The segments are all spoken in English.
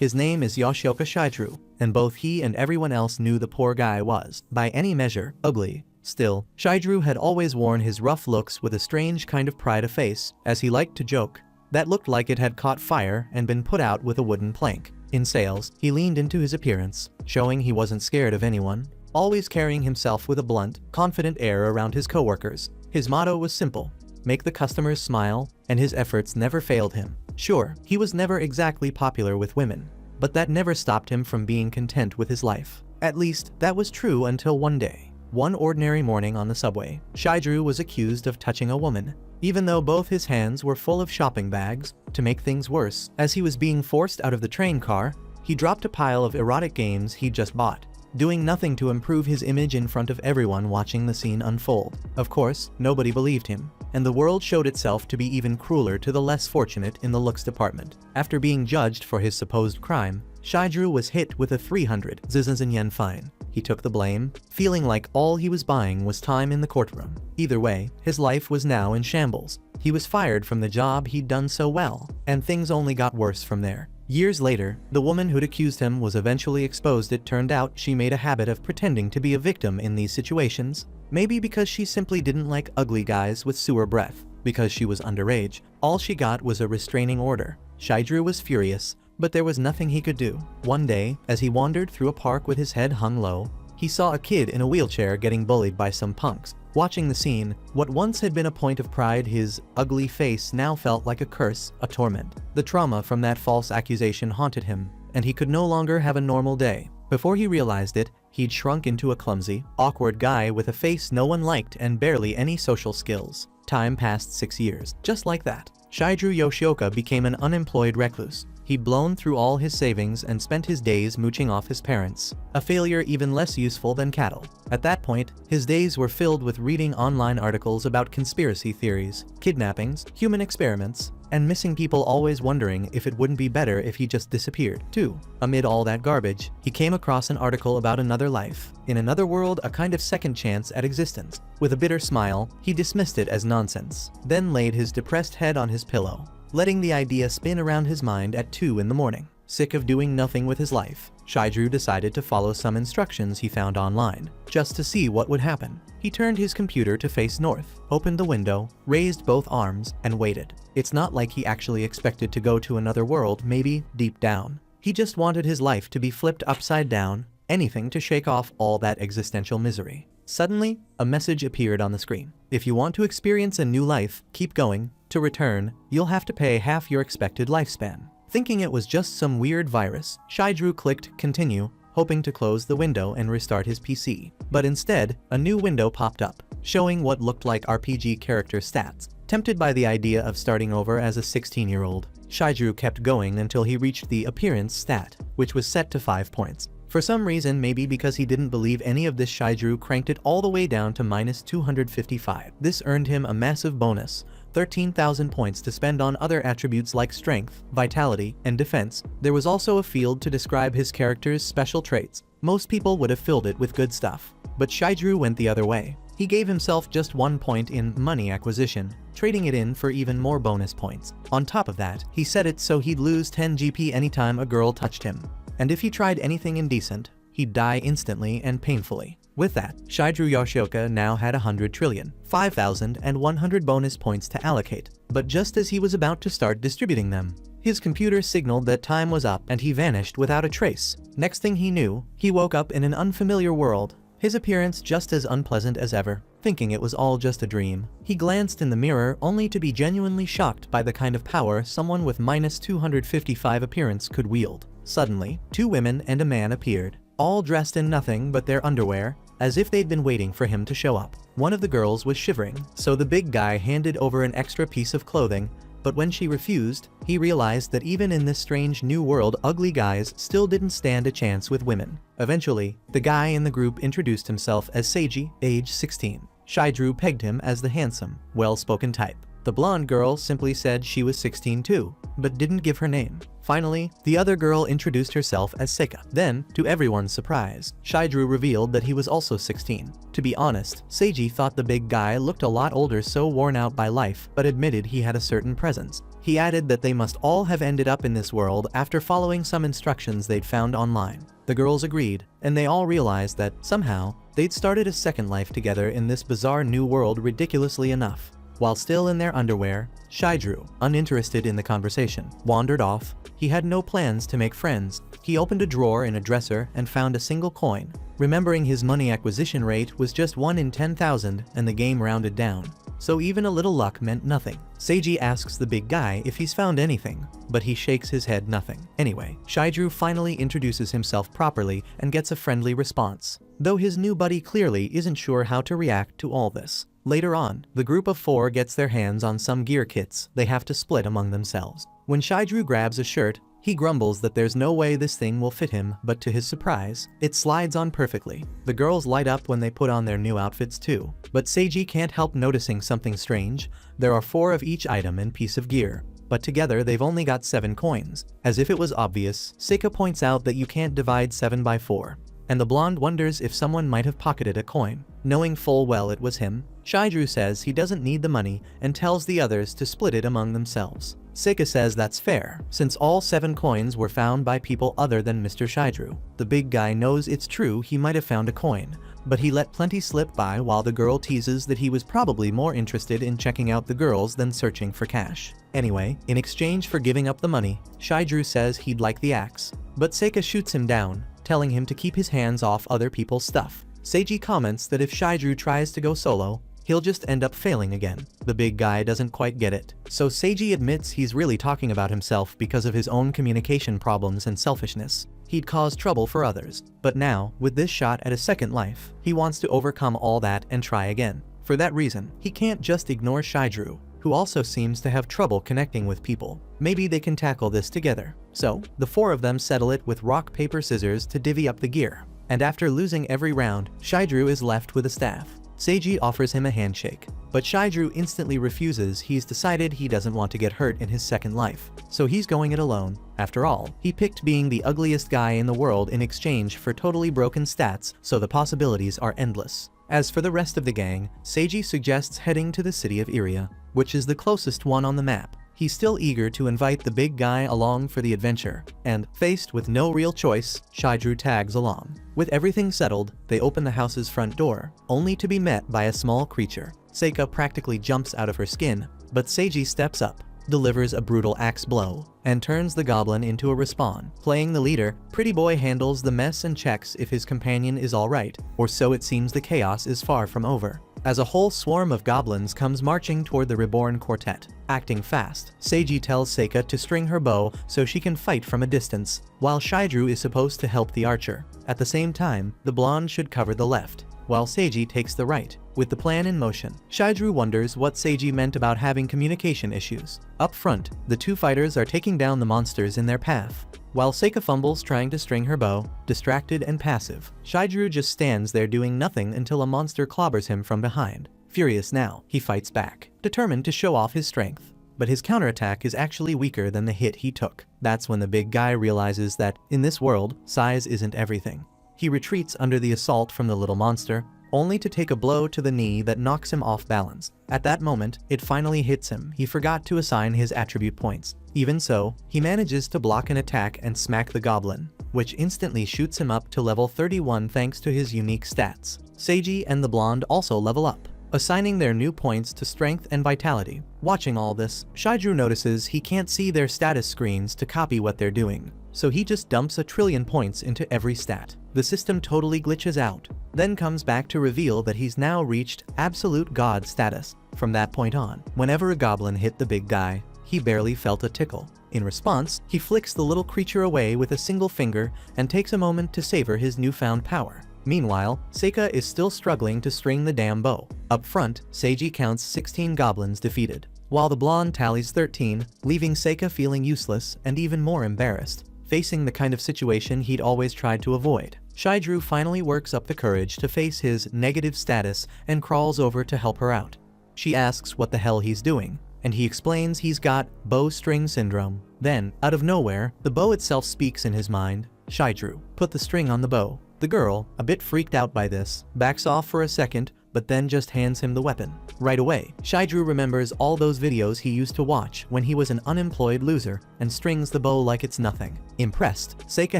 His name is Yoshioka Shigeru, and both he and everyone else knew the poor guy was, by any measure, ugly. Still, Shigeru had always worn his rough looks with a strange kind of pride of face, as he liked to joke, that looked like it had caught fire and been put out with a wooden plank. In sales, he leaned into his appearance, showing he wasn't scared of anyone, always carrying himself with a blunt, confident air around his coworkers. His motto was simple: make the customers smile, and his efforts never failed him. Sure, he was never exactly popular with women, but that never stopped him from being content with his life. At least, that was true until one day. One ordinary morning on the subway, Shigeru was accused of touching a woman, even though both his hands were full of shopping bags. To make things worse, as he was being forced out of the train car, he dropped a pile of erotic games he'd just bought, doing nothing to improve his image in front of everyone watching the scene unfold. Of course, nobody believed him, and the world showed itself to be even crueler to the less fortunate in the looks department. After being judged for his supposed crime, Shigeru was hit with a 300,000 yen fine. He took the blame, feeling like all he was buying was time in the courtroom. Either way, his life was now in shambles. He was fired from the job he'd done so well, and things only got worse from there. Years later, the woman who'd accused him was eventually exposed. It turned out she made a habit of pretending to be a victim in these situations, maybe because she simply didn't like ugly guys with sewer breath. Because she was underage, all she got was a restraining order. Shigeru was furious, but there was nothing he could do. One day, as he wandered through a park with his head hung low, he saw a kid in a wheelchair getting bullied by some punks. Watching the scene, what once had been a point of pride, his ugly face now felt like a curse, a torment. The trauma from that false accusation haunted him, and he could no longer have a normal day. Before he realized it, he'd shrunk into a clumsy, awkward guy with a face no one liked and barely any social skills. Time passed 6 years. Just like that, Shigeru Yoshioka became an unemployed recluse. He'd blown through all his savings and spent his days mooching off his parents, a failure even less useful than cattle. At that point, his days were filled with reading online articles about conspiracy theories, kidnappings, human experiments, and missing people, always wondering if it wouldn't be better if he just disappeared, too. Amid all that garbage, he came across an article about another life, in another world, a kind of second chance at existence. With a bitter smile, he dismissed it as nonsense, then laid his depressed head on his pillow, letting the idea spin around his mind at 2 in the morning. Sick of doing nothing with his life, Shigeru decided to follow some instructions he found online, just to see what would happen. He turned his computer to face north, opened the window, raised both arms, and waited. It's not like he actually expected to go to another world. Maybe, deep down, he just wanted his life to be flipped upside down, anything to shake off all that existential misery. Suddenly, a message appeared on the screen. If you want to experience a new life, keep going. To return, you'll have to pay half your expected lifespan. Thinking it was just some weird virus, Shigeru clicked continue, hoping to close the window and restart his PC. But instead, a new window popped up, showing what looked like RPG character stats. Tempted by the idea of starting over as a 16-year-old, Shigeru kept going until he reached the appearance stat, which was set to 5 points. For some reason, maybe because he didn't believe any of this, Shigeru cranked it all the way down to -255. This earned him a massive bonus, 13,000 points to spend on other attributes like strength, vitality, and defense. There was also a field to describe his character's special traits. Most people would have filled it with good stuff, but Shigeru went the other way. He gave himself just 1 point in money acquisition, trading it in for even more bonus points. On top of that, he set it so he'd lose 10 GP anytime a girl touched him. And if he tried anything indecent, he'd die instantly and painfully. With that, Shigeru Yoshioka now had 100,005,100 bonus points to allocate. But just as he was about to start distributing them, his computer signaled that time was up and he vanished without a trace. Next thing he knew, he woke up in an unfamiliar world, his appearance just as unpleasant as ever. Thinking it was all just a dream, he glanced in the mirror only to be genuinely shocked by the kind of power someone with -255 appearance could wield. Suddenly, 2 women and a man appeared, all dressed in nothing but their underwear, as if they'd been waiting for him to show up. One of the girls was shivering, so the big guy handed over an extra piece of clothing, but when she refused, he realized that even in this strange new world, ugly guys still didn't stand a chance with women. Eventually, the guy in the group introduced himself as Seiji, age 16. Shigeru pegged him as the handsome, well-spoken type. The blonde girl simply said she was 16 too, but didn't give her name. Finally, the other girl introduced herself as Seika. Then, to everyone's surprise, Shidru revealed that he was also 16. To be honest, Seiji thought the big guy looked a lot older, so worn out by life, but admitted he had a certain presence. He added that they must all have ended up in this world after following some instructions they'd found online. The girls agreed, and they all realized that, somehow, they'd started a second life together in this bizarre new world. Ridiculously enough, while still in their underwear, Shidru, uninterested in the conversation, wandered off. He had no plans to make friends. He opened a drawer in a dresser and found a single coin. Remembering his money acquisition rate was just 1 in 10,000 and the game rounded down, so even a little luck meant nothing. Seiji asks the big guy if he's found anything, but he shakes his head. Nothing. Anyway, Shidru finally introduces himself properly and gets a friendly response, though his new buddy clearly isn't sure how to react to all this. Later on, the group of 4 gets their hands on some gear kits they have to split among themselves. When Shidru grabs a shirt, he grumbles that there's no way this thing will fit him, but to his surprise, it slides on perfectly. The girls light up when they put on their new outfits too, but Seiji can't help noticing something strange. There are 4 of each item and piece of gear, but together they've only got 7 coins. As if it was obvious, Seika points out that you can't divide 7 by 4. And the blonde wonders if someone might have pocketed a coin. Knowing full well it was him, Shidru says he doesn't need the money and tells the others to split it among themselves. Seika says that's fair, since all 7 coins were found by people other than Mr. Shidru. The big guy knows it's true he might have found a coin, but he let plenty slip by while the girl teases that he was probably more interested in checking out the girls than searching for cash. Anyway, in exchange for giving up the money, Shidru says he'd like the axe, but Seika shoots him down, telling him to keep his hands off other people's stuff. Seiji comments that if Shidru tries to go solo, he'll just end up failing again. The big guy doesn't quite get it, so Seiji admits he's really talking about himself because of his own communication problems and selfishness. He'd caused trouble for others, but now, with this shot at a second life, he wants to overcome all that and try again. For that reason, he can't just ignore Shidru, who also seems to have trouble connecting with people. Maybe they can tackle this together. So, the 4 of them settle it with rock, paper, scissors to divvy up the gear. And after losing every round, Shidru is left with a staff. Seiji offers him a handshake, but Shidru instantly refuses. He's decided he doesn't want to get hurt in his second life, so he's going it alone. After all, he picked being the ugliest guy in the world in exchange for totally broken stats, so the possibilities are endless. As for the rest of the gang, Seiji suggests heading to the city of Iria, which is the closest one on the map. He's still eager to invite the big guy along for the adventure, and, faced with no real choice, Shidru tags along. With everything settled, they open the house's front door, only to be met by a small creature. Seika practically jumps out of her skin, but Seiji steps up, delivers a brutal axe blow, and turns the goblin into a respawn. Playing the leader, Pretty Boy handles the mess and checks if his companion is alright, or so it seems. The chaos is far from over, as a whole swarm of goblins comes marching toward the reborn quartet. Acting fast, Seiji tells Seika to string her bow so she can fight from a distance, while Shidru is supposed to help the archer. At the same time, the blonde should cover the left, while Seiji takes the right. With the plan in motion, Shidru wonders what Seiji meant about having communication issues. Up front, the 2 fighters are taking down the monsters in their path, while Seika fumbles trying to string her bow, distracted and passive. Shidru just stands there doing nothing until a monster clobbers him from behind. Furious now, he fights back, determined to show off his strength. But his counterattack is actually weaker than the hit he took. That's when the big guy realizes that, in this world, size isn't everything. He retreats under the assault from the little monster, only to take a blow to the knee that knocks him off balance. At that moment, it finally hits him. He forgot to assign his attribute points. Even so, he manages to block an attack and smack the goblin, which instantly shoots him up to level 31 thanks to his unique stats. Seiji and the blonde also level up, assigning their new points to strength and vitality. Watching all this, Shidru notices he can't see their status screens to copy what they're doing, so he just dumps 1 trillion points into every stat. The system totally glitches out, then comes back to reveal that he's now reached absolute god status. From that point on, whenever a goblin hit the big guy, he barely felt a tickle. In response, he flicks the little creature away with a single finger and takes a moment to savor his newfound power. Meanwhile, Seika is still struggling to string the damn bow. Up front, Seiji counts 16 goblins defeated, while the blonde tallies 13, leaving Seika feeling useless and even more embarrassed, facing the kind of situation he'd always tried to avoid. Shidru finally works up the courage to face his negative status and crawls over to help her out. She asks what the hell he's doing, and he explains he's got bowstring syndrome. Then, out of nowhere, the bow itself speaks in his mind. Shidru, put the string on the bow. The girl, a bit freaked out by this, backs off for a second, but then just hands him the weapon. Right away, Shidru remembers all those videos he used to watch when he was an unemployed loser and strings the bow like it's nothing. Impressed, Seika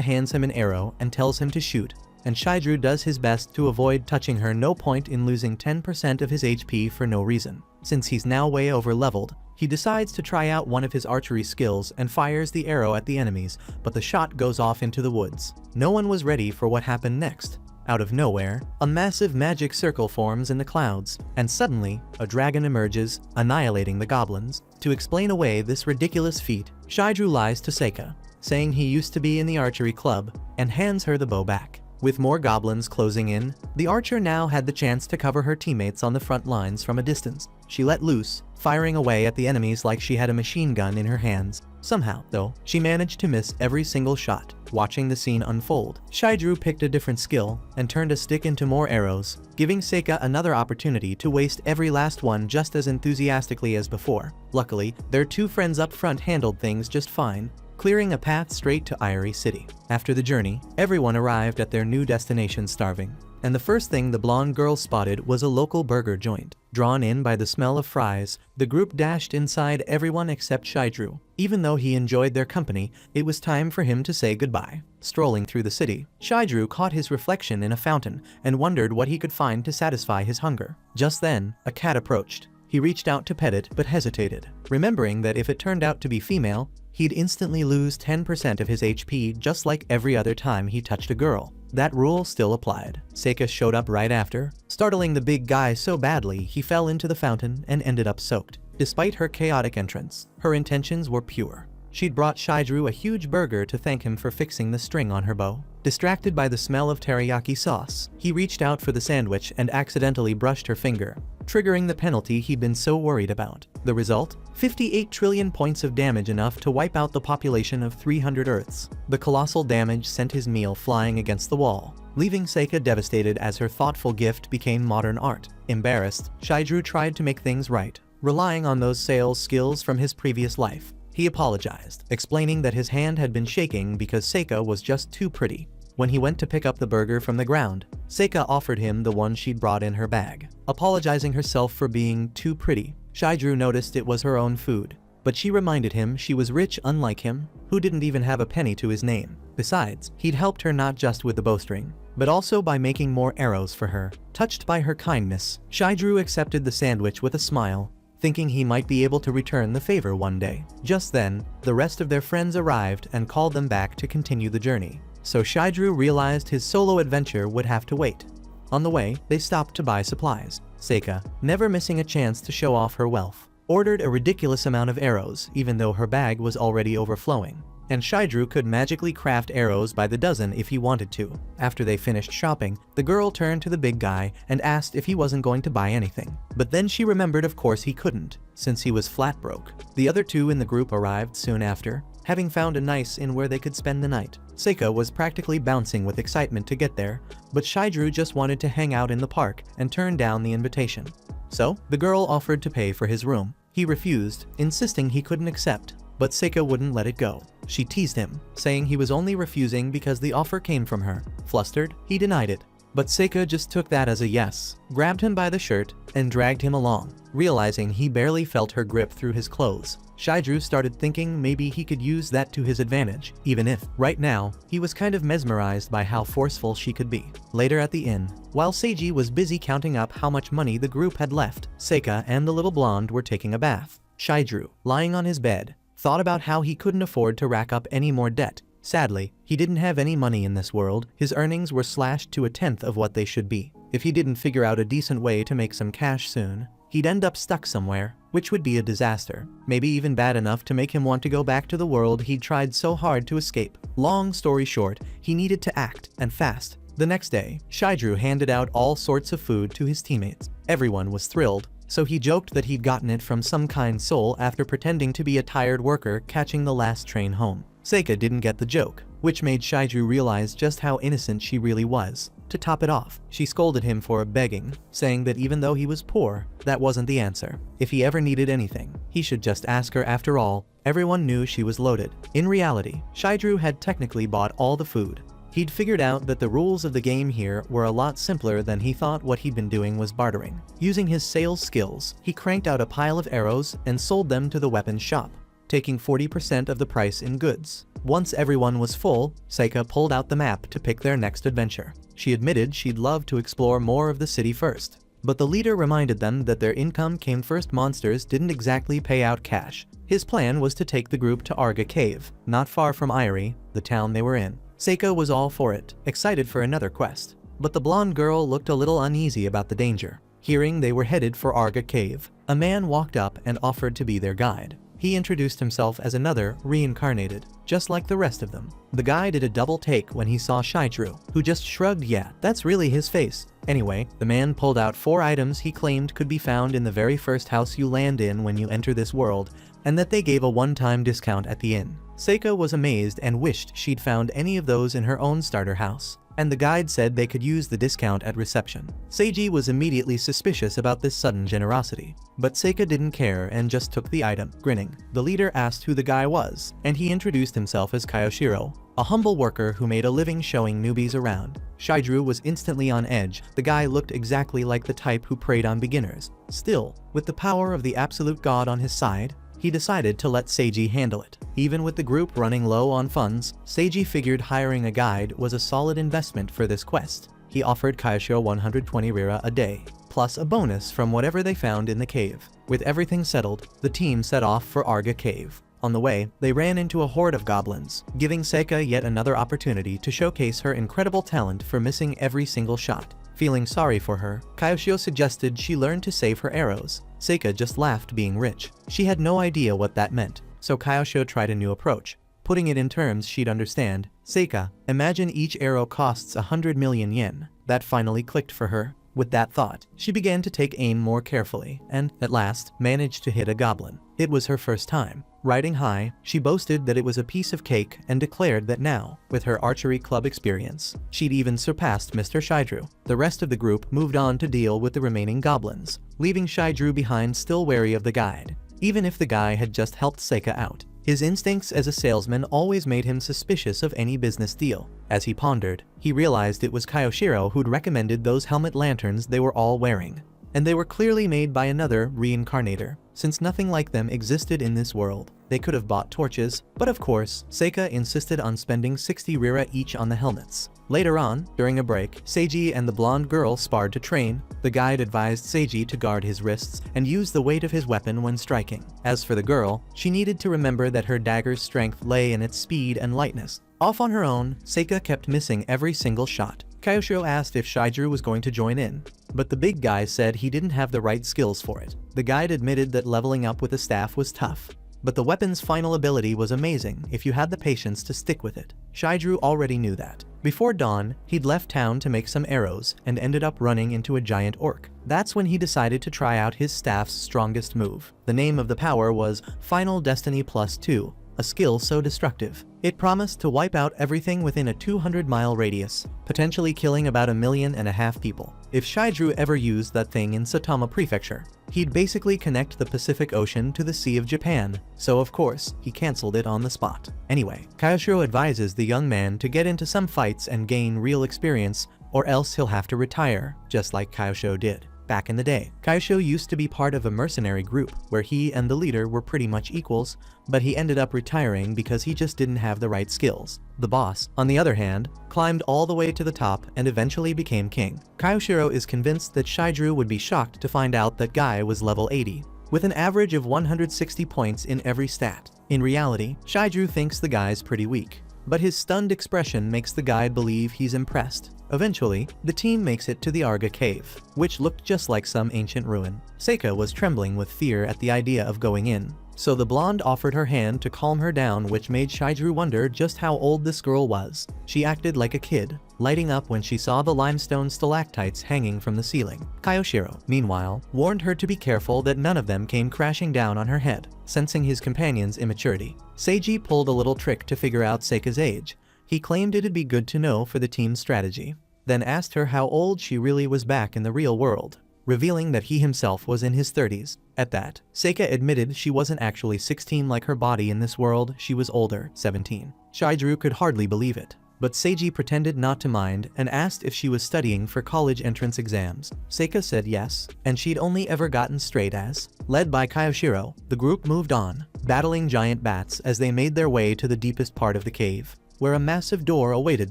hands him an arrow and tells him to shoot, and Shidru does his best to avoid touching her. No point in losing 10% of his HP for no reason. Since he's now way over leveled, he decides to try out one of his archery skills and fires the arrow at the enemies, but the shot goes off into the woods. No one was ready for what happened next. Out of nowhere, a massive magic circle forms in the clouds, and suddenly, a dragon emerges, annihilating the goblins. To explain away this ridiculous feat, Shidru lies to Seika, saying he used to be in the archery club, and hands her the bow back. With more goblins closing in, the archer now had the chance to cover her teammates on the front lines from a distance. She let loose, firing away at the enemies like she had a machine gun in her hands. Somehow, though, she managed to miss every single shot. Watching the scene unfold, Shidru picked a different skill and turned a stick into more arrows, giving Seika another opportunity to waste every last one just as enthusiastically as before. Luckily, their two friends up front handled things just fine, clearing a path straight to Irie City. After the journey, everyone arrived at their new destination starving, and the first thing the blonde girl spotted was a local burger joint. Drawn in by the smell of fries, the group dashed inside, everyone except Shidru. Even though he enjoyed their company, it was time for him to say goodbye. Strolling through the city, Shidru caught his reflection in a fountain and wondered what he could find to satisfy his hunger. Just then, a cat approached. He reached out to pet it but hesitated, remembering that if it turned out to be female, he'd instantly lose 10% of his HP just like every other time he touched a girl. That rule still applied. Seika showed up right after, startling the big guy so badly he fell into the fountain and ended up soaked. Despite her chaotic entrance, her intentions were pure. She'd brought Shidru a huge burger to thank him for fixing the string on her bow. Distracted by the smell of teriyaki sauce, he reached out for the sandwich and accidentally brushed her finger, triggering the penalty he'd been so worried about. The result? 58 trillion points of damage, enough to wipe out the population of 300 Earths. The colossal damage sent his meal flying against the wall, leaving Seika devastated as her thoughtful gift became modern art. Embarrassed, Shidru tried to make things right, relying on those sales skills from his previous life. He apologized, explaining that his hand had been shaking because Seika was just too pretty. When he went to pick up the burger from the ground, Seika offered him the one she'd brought in her bag. Apologizing herself for being too pretty, Shidru noticed it was her own food, but she reminded him she was rich, unlike him, who didn't even have a penny to his name. Besides, he'd helped her not just with the bowstring, but also by making more arrows for her. Touched by her kindness, Shidru accepted the sandwich with a smile, thinking he might be able to return the favor one day. Just then, the rest of their friends arrived and called them back to continue the journey. So Shidru realized his solo adventure would have to wait. On the way, they stopped to buy supplies. Seika, never missing a chance to show off her wealth, ordered a ridiculous amount of arrows even though her bag was already overflowing. And Shidru could magically craft arrows by the dozen if he wanted to. After they finished shopping, the girl turned to the big guy and asked if he wasn't going to buy anything. But then she remembered of course he couldn't, since he was flat broke. The other two in the group arrived soon after, having found a nice inn where they could spend the night. Seika was practically bouncing with excitement to get there, but Shidru just wanted to hang out in the park and turned down the invitation. So, the girl offered to pay for his room. He refused, insisting he couldn't accept, but Seika wouldn't let it go. She teased him, saying he was only refusing because the offer came from her. Flustered, he denied it, but Seika just took that as a yes, grabbed him by the shirt, and dragged him along. Realizing he barely felt her grip through his clothes, Shidru started thinking maybe he could use that to his advantage, even if, right now, he was kind of mesmerized by how forceful she could be. Later at the inn, while Seiji was busy counting up how much money the group had left, Seika and the little blonde were taking a bath. Shidru, lying on his bed, thought about how he couldn't afford to rack up any more debt. Sadly, he didn't have any money in this world. His earnings were slashed to a tenth of what they should be. If he didn't figure out a decent way to make some cash soon, he'd end up stuck somewhere, which would be a disaster. Maybe even bad enough to make him want to go back to the world he'd tried so hard to escape. Long story short, he needed to act, and fast. The next day, Shidru handed out all sorts of food to his teammates. Everyone was thrilled, so he joked that he'd gotten it from some kind soul after pretending to be a tired worker catching the last train home. Seika didn't get the joke, which made Shidru realize just how innocent she really was. To top it off, she scolded him for begging, saying that even though he was poor, that wasn't the answer. If he ever needed anything, he should just ask her. After all, everyone knew she was loaded. In reality, Shidru had technically bought all the food. He'd figured out that the rules of the game here were a lot simpler than he thought. What he'd been doing was bartering. Using his sales skills, he cranked out a pile of arrows and sold them to the weapons shop, taking 40% of the price in goods. Once everyone was full, Seika pulled out the map to pick their next adventure. She admitted she'd love to explore more of the city first, but the leader reminded them that their income came first. Monsters didn't exactly pay out cash. His plan was to take the group to Arga Cave, not far from Irie, the town they were in. Seika was all for it, excited for another quest. But the blonde girl looked a little uneasy about the danger. Hearing they were headed for Arga Cave, a man walked up and offered to be their guide. He introduced himself as another Reincarnated, just like the rest of them. The guy did a double take when he saw Shidru, who just shrugged. Yeah, that's really his face. Anyway, the man pulled out 4 items he claimed could be found in the very first house you land in when you enter this world, and that they gave a one-time discount at the inn. Seika was amazed and wished she'd found any of those in her own starter house, and the guide said they could use the discount at reception. Seiji was immediately suspicious about this sudden generosity, but Seika didn't care and just took the item. Grinning, the leader asked who the guy was, and he introduced himself as Kayoshiro, a humble worker who made a living showing newbies around. Shidru was instantly on edge. The guy looked exactly like the type who preyed on beginners. Still, with the power of the absolute god on his side, he decided to let Seiji handle it. Even with the group running low on funds, Seiji figured hiring a guide was a solid investment for this quest. He offered Kaishio 120 rira a day, plus a bonus from whatever they found in the cave. With everything settled, the team set off for Arga Cave. On the way, they ran into a horde of goblins, giving Seika yet another opportunity to showcase her incredible talent for missing every single shot. Feeling sorry for her, Kaioshio suggested she learn to save her arrows. Seika just laughed, being rich. She had no idea what that meant, so Kaioshio tried a new approach, putting it in terms she'd understand. Seika, imagine each arrow costs 100 million yen. That finally clicked for her. With that thought, she began to take aim more carefully and, at last, managed to hit a goblin. It was her first time. Riding high, she boasted that it was a piece of cake and declared that now, with her archery club experience, she'd even surpassed Mr. Shidru. The rest of the group moved on to deal with the remaining goblins, leaving Shidru behind, still wary of the guide. Even if the guy had just helped Seika out, his instincts as a salesman always made him suspicious of any business deal. As he pondered, he realized it was Kaioshiro who'd recommended those helmet lanterns they were all wearing. And they were clearly made by another Reincarnator. Since nothing like them existed in this world, they could have bought torches, but of course, Seika insisted on spending 60 rira each on the helmets. Later on, during a break, Seiji and the blonde girl sparred to train. The guide advised Seiji to guard his wrists and use the weight of his weapon when striking. As for the girl, she needed to remember that her dagger's strength lay in its speed and lightness. Off on her own, Seika kept missing every single shot. Kaioshiro asked if Shidru was going to join in, but the big guy said he didn't have the right skills for it. The guide admitted that leveling up with a staff was tough, but the weapon's final ability was amazing if you had the patience to stick with it. Shidru already knew that. Before dawn, he'd left town to make some arrows and ended up running into a giant orc. That's when he decided to try out his staff's strongest move. The name of the power was Final Destiny Plus 2, a skill so destructive, it promised to wipe out everything within a 200-mile radius, potentially killing about 1.5 million people. If Shidru ever used that thing in Saitama Prefecture, he'd basically connect the Pacific Ocean to the Sea of Japan, so of course, he cancelled it on the spot. Anyway, Kaioshiro advises the young man to get into some fights and gain real experience, or else he'll have to retire, just like Kaioshiro did. Back in the day, Kaioshiro used to be part of a mercenary group where he and the leader were pretty much equals, but he ended up retiring because he just didn't have the right skills. The boss, on the other hand, climbed all the way to the top and eventually became king. Kaioshiro is convinced that Shidru would be shocked to find out that guy was level 80, with an average of 160 points in every stat. In reality, Shidru thinks the guy's pretty weak, but his stunned expression makes the guide believe he's impressed. Eventually, the team makes it to the Arga Cave, which looked just like some ancient ruin. Seika was trembling with fear at the idea of going in, so the blonde offered her hand to calm her down, which made Shidru wonder just how old this girl was. She acted like a kid, lighting up when she saw the limestone stalactites hanging from the ceiling. Kayoshiro, meanwhile, warned her to be careful that none of them came crashing down on her head, sensing his companion's immaturity. Seiji pulled a little trick to figure out Seika's age. He claimed it'd be good to know for the team's strategy, then asked her how old she really was back in the real world, revealing that he himself was in his 30s. At that, Seika admitted she wasn't actually 16 like her body in this world, she was older, 17. Shidru could hardly believe it, but Seiji pretended not to mind and asked if she was studying for college entrance exams. Seika said yes, and she'd only ever gotten straight A's. Led by Kayoshiro, the group moved on, battling giant bats as they made their way to the deepest part of the cave, where a massive door awaited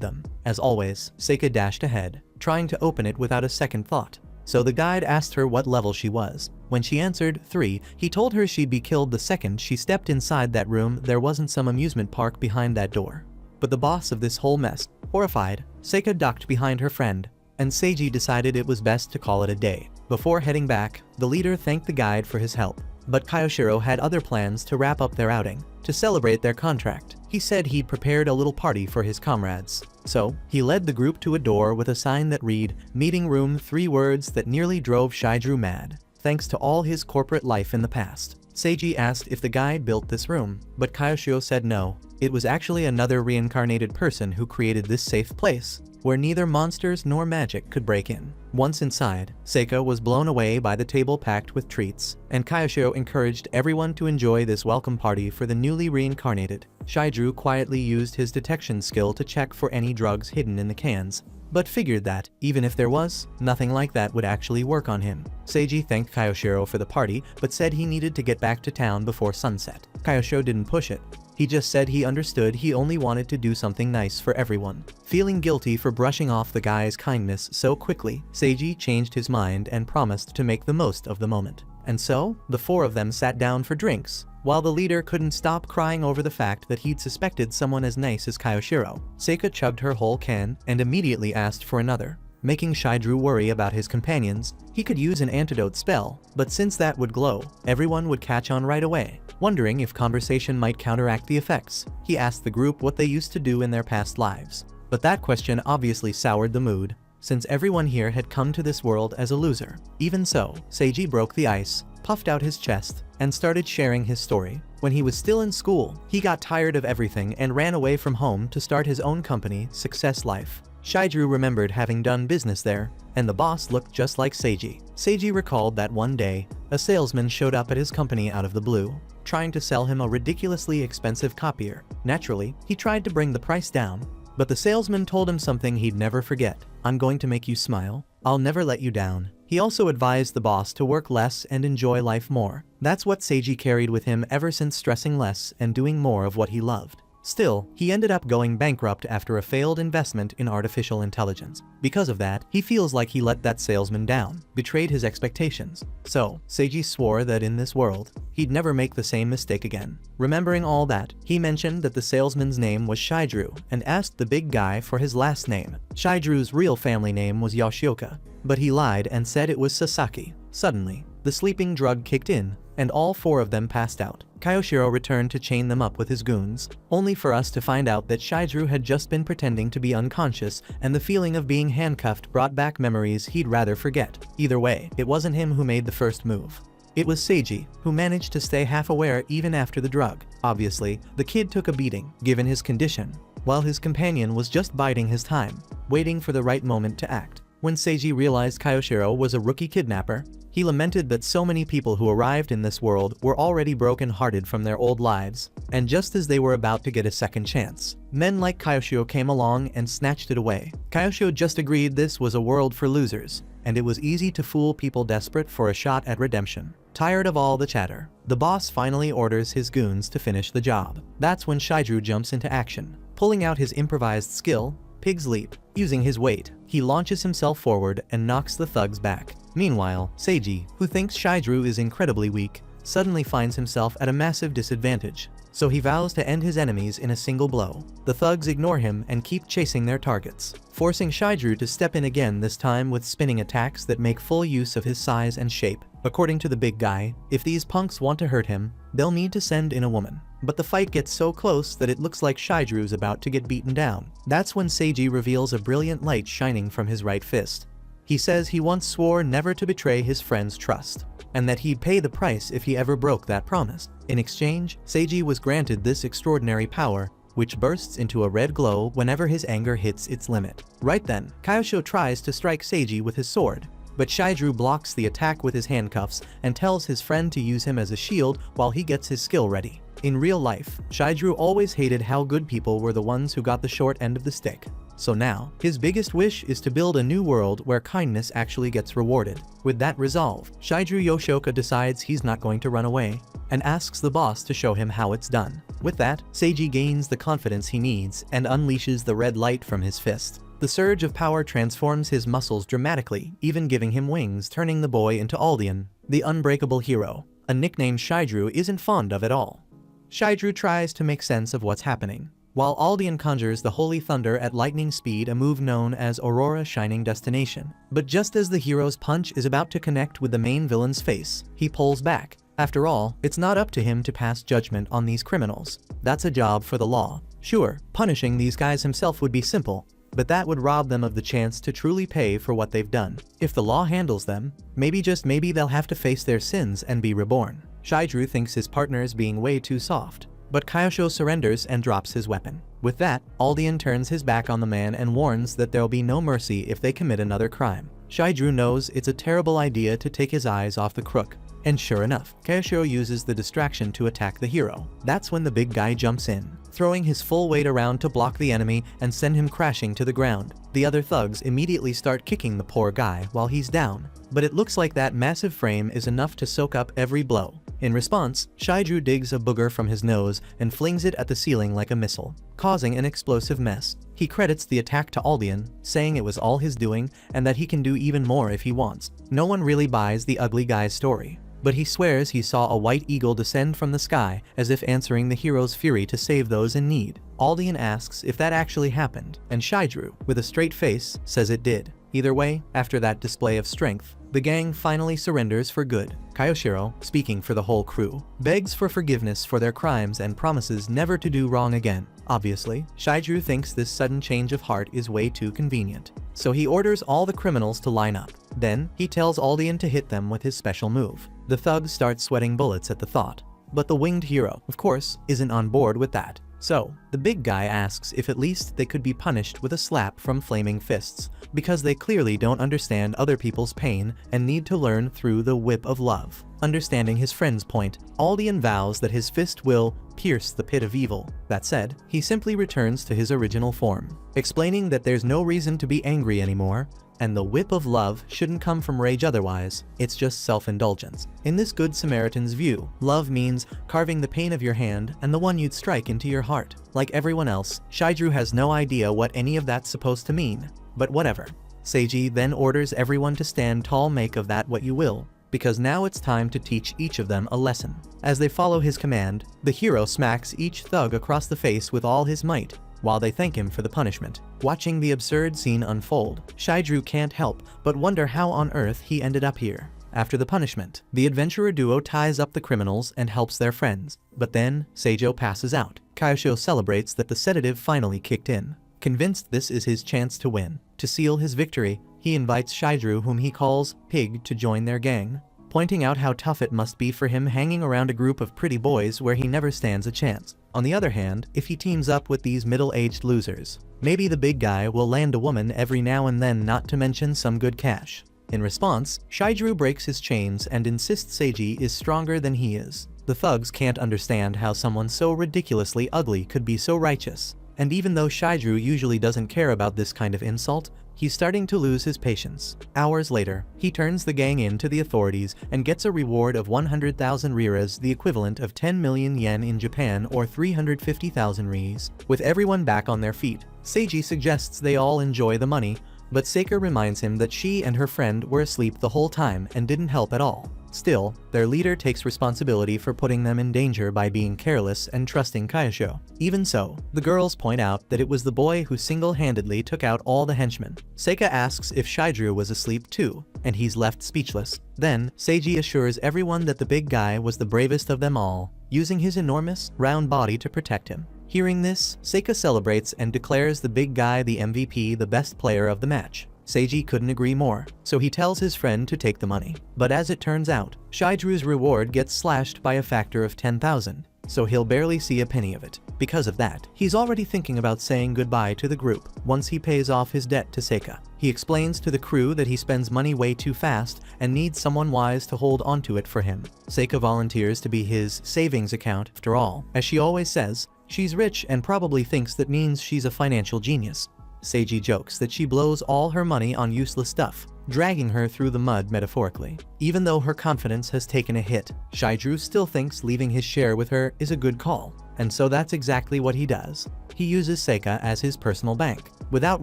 them. As always, Seika dashed ahead, trying to open it without a second thought. So the guide asked her what level she was. When she answered 3, he told her she'd be killed the second she stepped inside that room. There wasn't some amusement park behind that door, but the boss of this whole mess. Horrified, Seika ducked behind her friend, and Seiji decided it was best to call it a day. Before heading back, the leader thanked the guide for his help, but Kayoshiro had other plans to wrap up their outing. To celebrate their contract, he said he'd prepared a little party for his comrades. So, he led the group to a door with a sign that read, "Meeting Room," 3 words that nearly drove Shidru mad, thanks to all his corporate life in the past. Seiji asked if the guide built this room, but Kayoshiro said no. It was actually another reincarnated person who created this safe place, where neither monsters nor magic could break in. Once inside, Seika was blown away by the table packed with treats, and Kayoshiro encouraged everyone to enjoy this welcome party for the newly reincarnated. Shidru quietly used his detection skill to check for any drugs hidden in the cans, but figured that, even if there was, nothing like that would actually work on him. Seiji thanked Kayoshiro for the party, but said he needed to get back to town before sunset. Kayoshiro didn't push it. He just said he understood he only wanted to do something nice for everyone. Feeling guilty for brushing off the guy's kindness so quickly, Seiji changed his mind and promised to make the most of the moment. And so, the 4 of them sat down for drinks, while the leader couldn't stop crying over the fact that he'd suspected someone as nice as Kayoshiro. Seika chugged her whole can and immediately asked for another, making Shidru worry about his companions. He could use an antidote spell, but since that would glow, everyone would catch on right away. Wondering if conversation might counteract the effects, he asked the group what they used to do in their past lives. But that question obviously soured the mood, since everyone here had come to this world as a loser. Even so, Seiji broke the ice, puffed out his chest, and started sharing his story. When he was still in school, he got tired of everything and ran away from home to start his own company, Success Life. Shidru remembered having done business there, and the boss looked just like Seiji. Seiji recalled that one day, a salesman showed up at his company out of the blue, trying to sell him a ridiculously expensive copier. Naturally, he tried to bring the price down, but the salesman told him something he'd never forget. "I'm going to make you smile. I'll never let you down." He also advised the boss to work less and enjoy life more. That's what Seiji carried with him ever since, stressing less and doing more of what he loved. Still, he ended up going bankrupt after a failed investment in artificial intelligence. Because of that, he feels like he let that salesman down, betrayed his expectations. So, Seiji swore that in this world, he'd never make the same mistake again. Remembering all that, he mentioned that the salesman's name was Shidru and asked the big guy for his last name. Shidru's real family name was Yoshioka, but he lied and said it was Sasaki. Suddenly, the sleeping drug kicked in, and all 4 of them passed out. Kayoshiro returned to chain them up with his goons, only for us to find out that Shidru had just been pretending to be unconscious, and the feeling of being handcuffed brought back memories he'd rather forget. Either way, it wasn't him who made the first move. It was Seiji, who managed to stay half aware even after the drug. Obviously, the kid took a beating, given his condition, while his companion was just biding his time, waiting for the right moment to act. When Seiji realized Kayoshiro was a rookie kidnapper, he lamented that so many people who arrived in this world were already broken-hearted from their old lives, and just as they were about to get a second chance, men like Kayoshiro came along and snatched it away. Kayoshiro just agreed this was a world for losers, and it was easy to fool people desperate for a shot at redemption. Tired of all the chatter, the boss finally orders his goons to finish the job. That's when Shidru jumps into action, pulling out his improvised skill, Pig's Leap. Using his weight, he launches himself forward and knocks the thugs back. Meanwhile, Seiji, who thinks Shidru is incredibly weak, suddenly finds himself at a massive disadvantage. so he vows to end his enemies in a single blow. The thugs ignore him and keep chasing their targets, forcing Shaidru to step in again, this time with spinning attacks that make full use of his size and shape. According to the big guy, if these punks want to hurt him, they'll need to send in a woman. But the fight gets so close that it looks like Shaidru's about to get beaten down. That's when Seiji reveals a brilliant light shining from his right fist. He says he once swore never to betray his friend's trust, and that he'd pay the price if he ever broke that promise. In exchange, Seiji was granted this extraordinary power, which bursts into a red glow whenever his anger hits its limit. Right then, Kyosho tries to strike Seiji with his sword, but Shaidru blocks the attack with his handcuffs and tells his friend to use him as a shield while he gets his skill ready. In real life, Shaidru always hated how good people were the ones who got the short end of the stick. So now, his biggest wish is to build a new world where kindness actually gets rewarded. With that resolve, Shaidru Yoshoka decides he's not going to run away, and asks the boss to show him how it's done. With that, Seiji gains the confidence he needs and unleashes the red light from his fist. The surge of power transforms his muscles dramatically, even giving him wings, turning the boy into Aldean, the unbreakable hero, a nickname Shaidru isn't fond of at all. Shaidru tries to make sense of what's happening, while Aldean conjures the holy thunder at lightning speed, a move known as Aurora Shining Destination. But just as the hero's punch is about to connect with the main villain's face, he pulls back. After all, it's not up to him to pass judgment on these criminals. That's a job for the law. Sure, punishing these guys himself would be simple, but that would rob them of the chance to truly pay for what they've done. If the law handles them, maybe just maybe they'll have to face their sins and be reborn. Shaidru thinks his partner is being way too soft, but Kyosho surrenders and drops his weapon. With that, Aldean turns his back on the man and warns that there'll be no mercy if they commit another crime. Shaidru knows it's a terrible idea to take his eyes off the crook, and sure enough, Kyosho uses the distraction to attack the hero. That's when the big guy jumps in, throwing his full weight around to block the enemy and send him crashing to the ground. The other thugs immediately start kicking the poor guy while he's down, but it looks like that massive frame is enough to soak up every blow. In response, Shaidru digs a booger from his nose and flings it at the ceiling like a missile, causing an explosive mess. He credits the attack to Aldean, saying it was all his doing and that he can do even more if he wants. No one really buys the ugly guy's story, but he swears he saw a white eagle descend from the sky as if answering the hero's fury to save those in need. Aldean asks if that actually happened, and Shaidru, with a straight face, says it did. Either way, after that display of strength, the gang finally surrenders for good. Kyoshiro, speaking for the whole crew, begs for forgiveness for their crimes and promises never to do wrong again. Obviously, Shaidru thinks this sudden change of heart is way too convenient, so he orders all the criminals to line up. Then, he tells Aldean to hit them with his special move. The thugs start sweating bullets at the thought, but the winged hero, of course, isn't on board with that. So, the big guy asks if at least they could be punished with a slap from flaming fists, because they clearly don't understand other people's pain and need to learn through the whip of love. Understanding his friend's point, Aldean vows that his fist will pierce the pit of evil. That said, he simply returns to his original form, explaining that there's no reason to be angry anymore, and the whip of love shouldn't come from rage otherwise, it's just self-indulgence. In this Good Samaritan's view, love means carving the pain of your hand and the one you'd strike into your heart. Like everyone else, Shaidru has no idea what any of that's supposed to mean, but whatever. Seiji then orders everyone to stand tall, make of that what you will, because now it's time to teach each of them a lesson. As they follow his command, the hero smacks each thug across the face with all his might, while they thank him for the punishment. Watching the absurd scene unfold, Shaidru can't help but wonder how on earth he ended up here. After the punishment, the adventurer duo ties up the criminals and helps their friends, but then Seijo passes out. Kyosho celebrates that the sedative finally kicked in. Convinced this is his chance to win. To seal his victory, he invites Shaidru, whom he calls Pig, to join their gang, pointing out how tough it must be for him hanging around a group of pretty boys where he never stands a chance. On the other hand, if he teams up with these middle-aged losers, maybe the big guy will land a woman every now and then, not to mention some good cash. In response, Shaidru breaks his chains and insists Seiji is stronger than he is. The thugs can't understand how someone so ridiculously ugly could be so righteous, and even though Shaidru usually doesn't care about this kind of insult, he's starting to lose his patience. Hours later, he turns the gang in to the authorities and gets a reward of 100,000 riras, the equivalent of 10 million yen in Japan or 350,000 ris. With everyone back on their feet, Seiji suggests they all enjoy the money, but Seika reminds him that she and her friend were asleep the whole time and didn't help at all. Still, their leader takes responsibility for putting them in danger by being careless and trusting Kaiosho. Even so, the girls point out that it was the boy who single-handedly took out all the henchmen. Seika asks if Shidru was asleep too, and he's left speechless. Then, Seiji assures everyone that the big guy was the bravest of them all, using his enormous, round body to protect him. Hearing this, Seika celebrates and declares the big guy the MVP, the best player of the match. Seiji couldn't agree more, so he tells his friend to take the money. But as it turns out, Shidru's reward gets slashed by a factor of 10,000, so he'll barely see a penny of it. Because of that, he's already thinking about saying goodbye to the group once he pays off his debt to Seika. He explains to the crew that he spends money way too fast and needs someone wise to hold onto it for him. Seika volunteers to be his savings account. After all, as she always says, she's rich and probably thinks that means she's a financial genius. Seiji jokes that she blows all her money on useless stuff, dragging her through the mud metaphorically. Even though her confidence has taken a hit, Shidru still thinks leaving his share with her is a good call, and so that's exactly what he does. He uses Seika as his personal bank. Without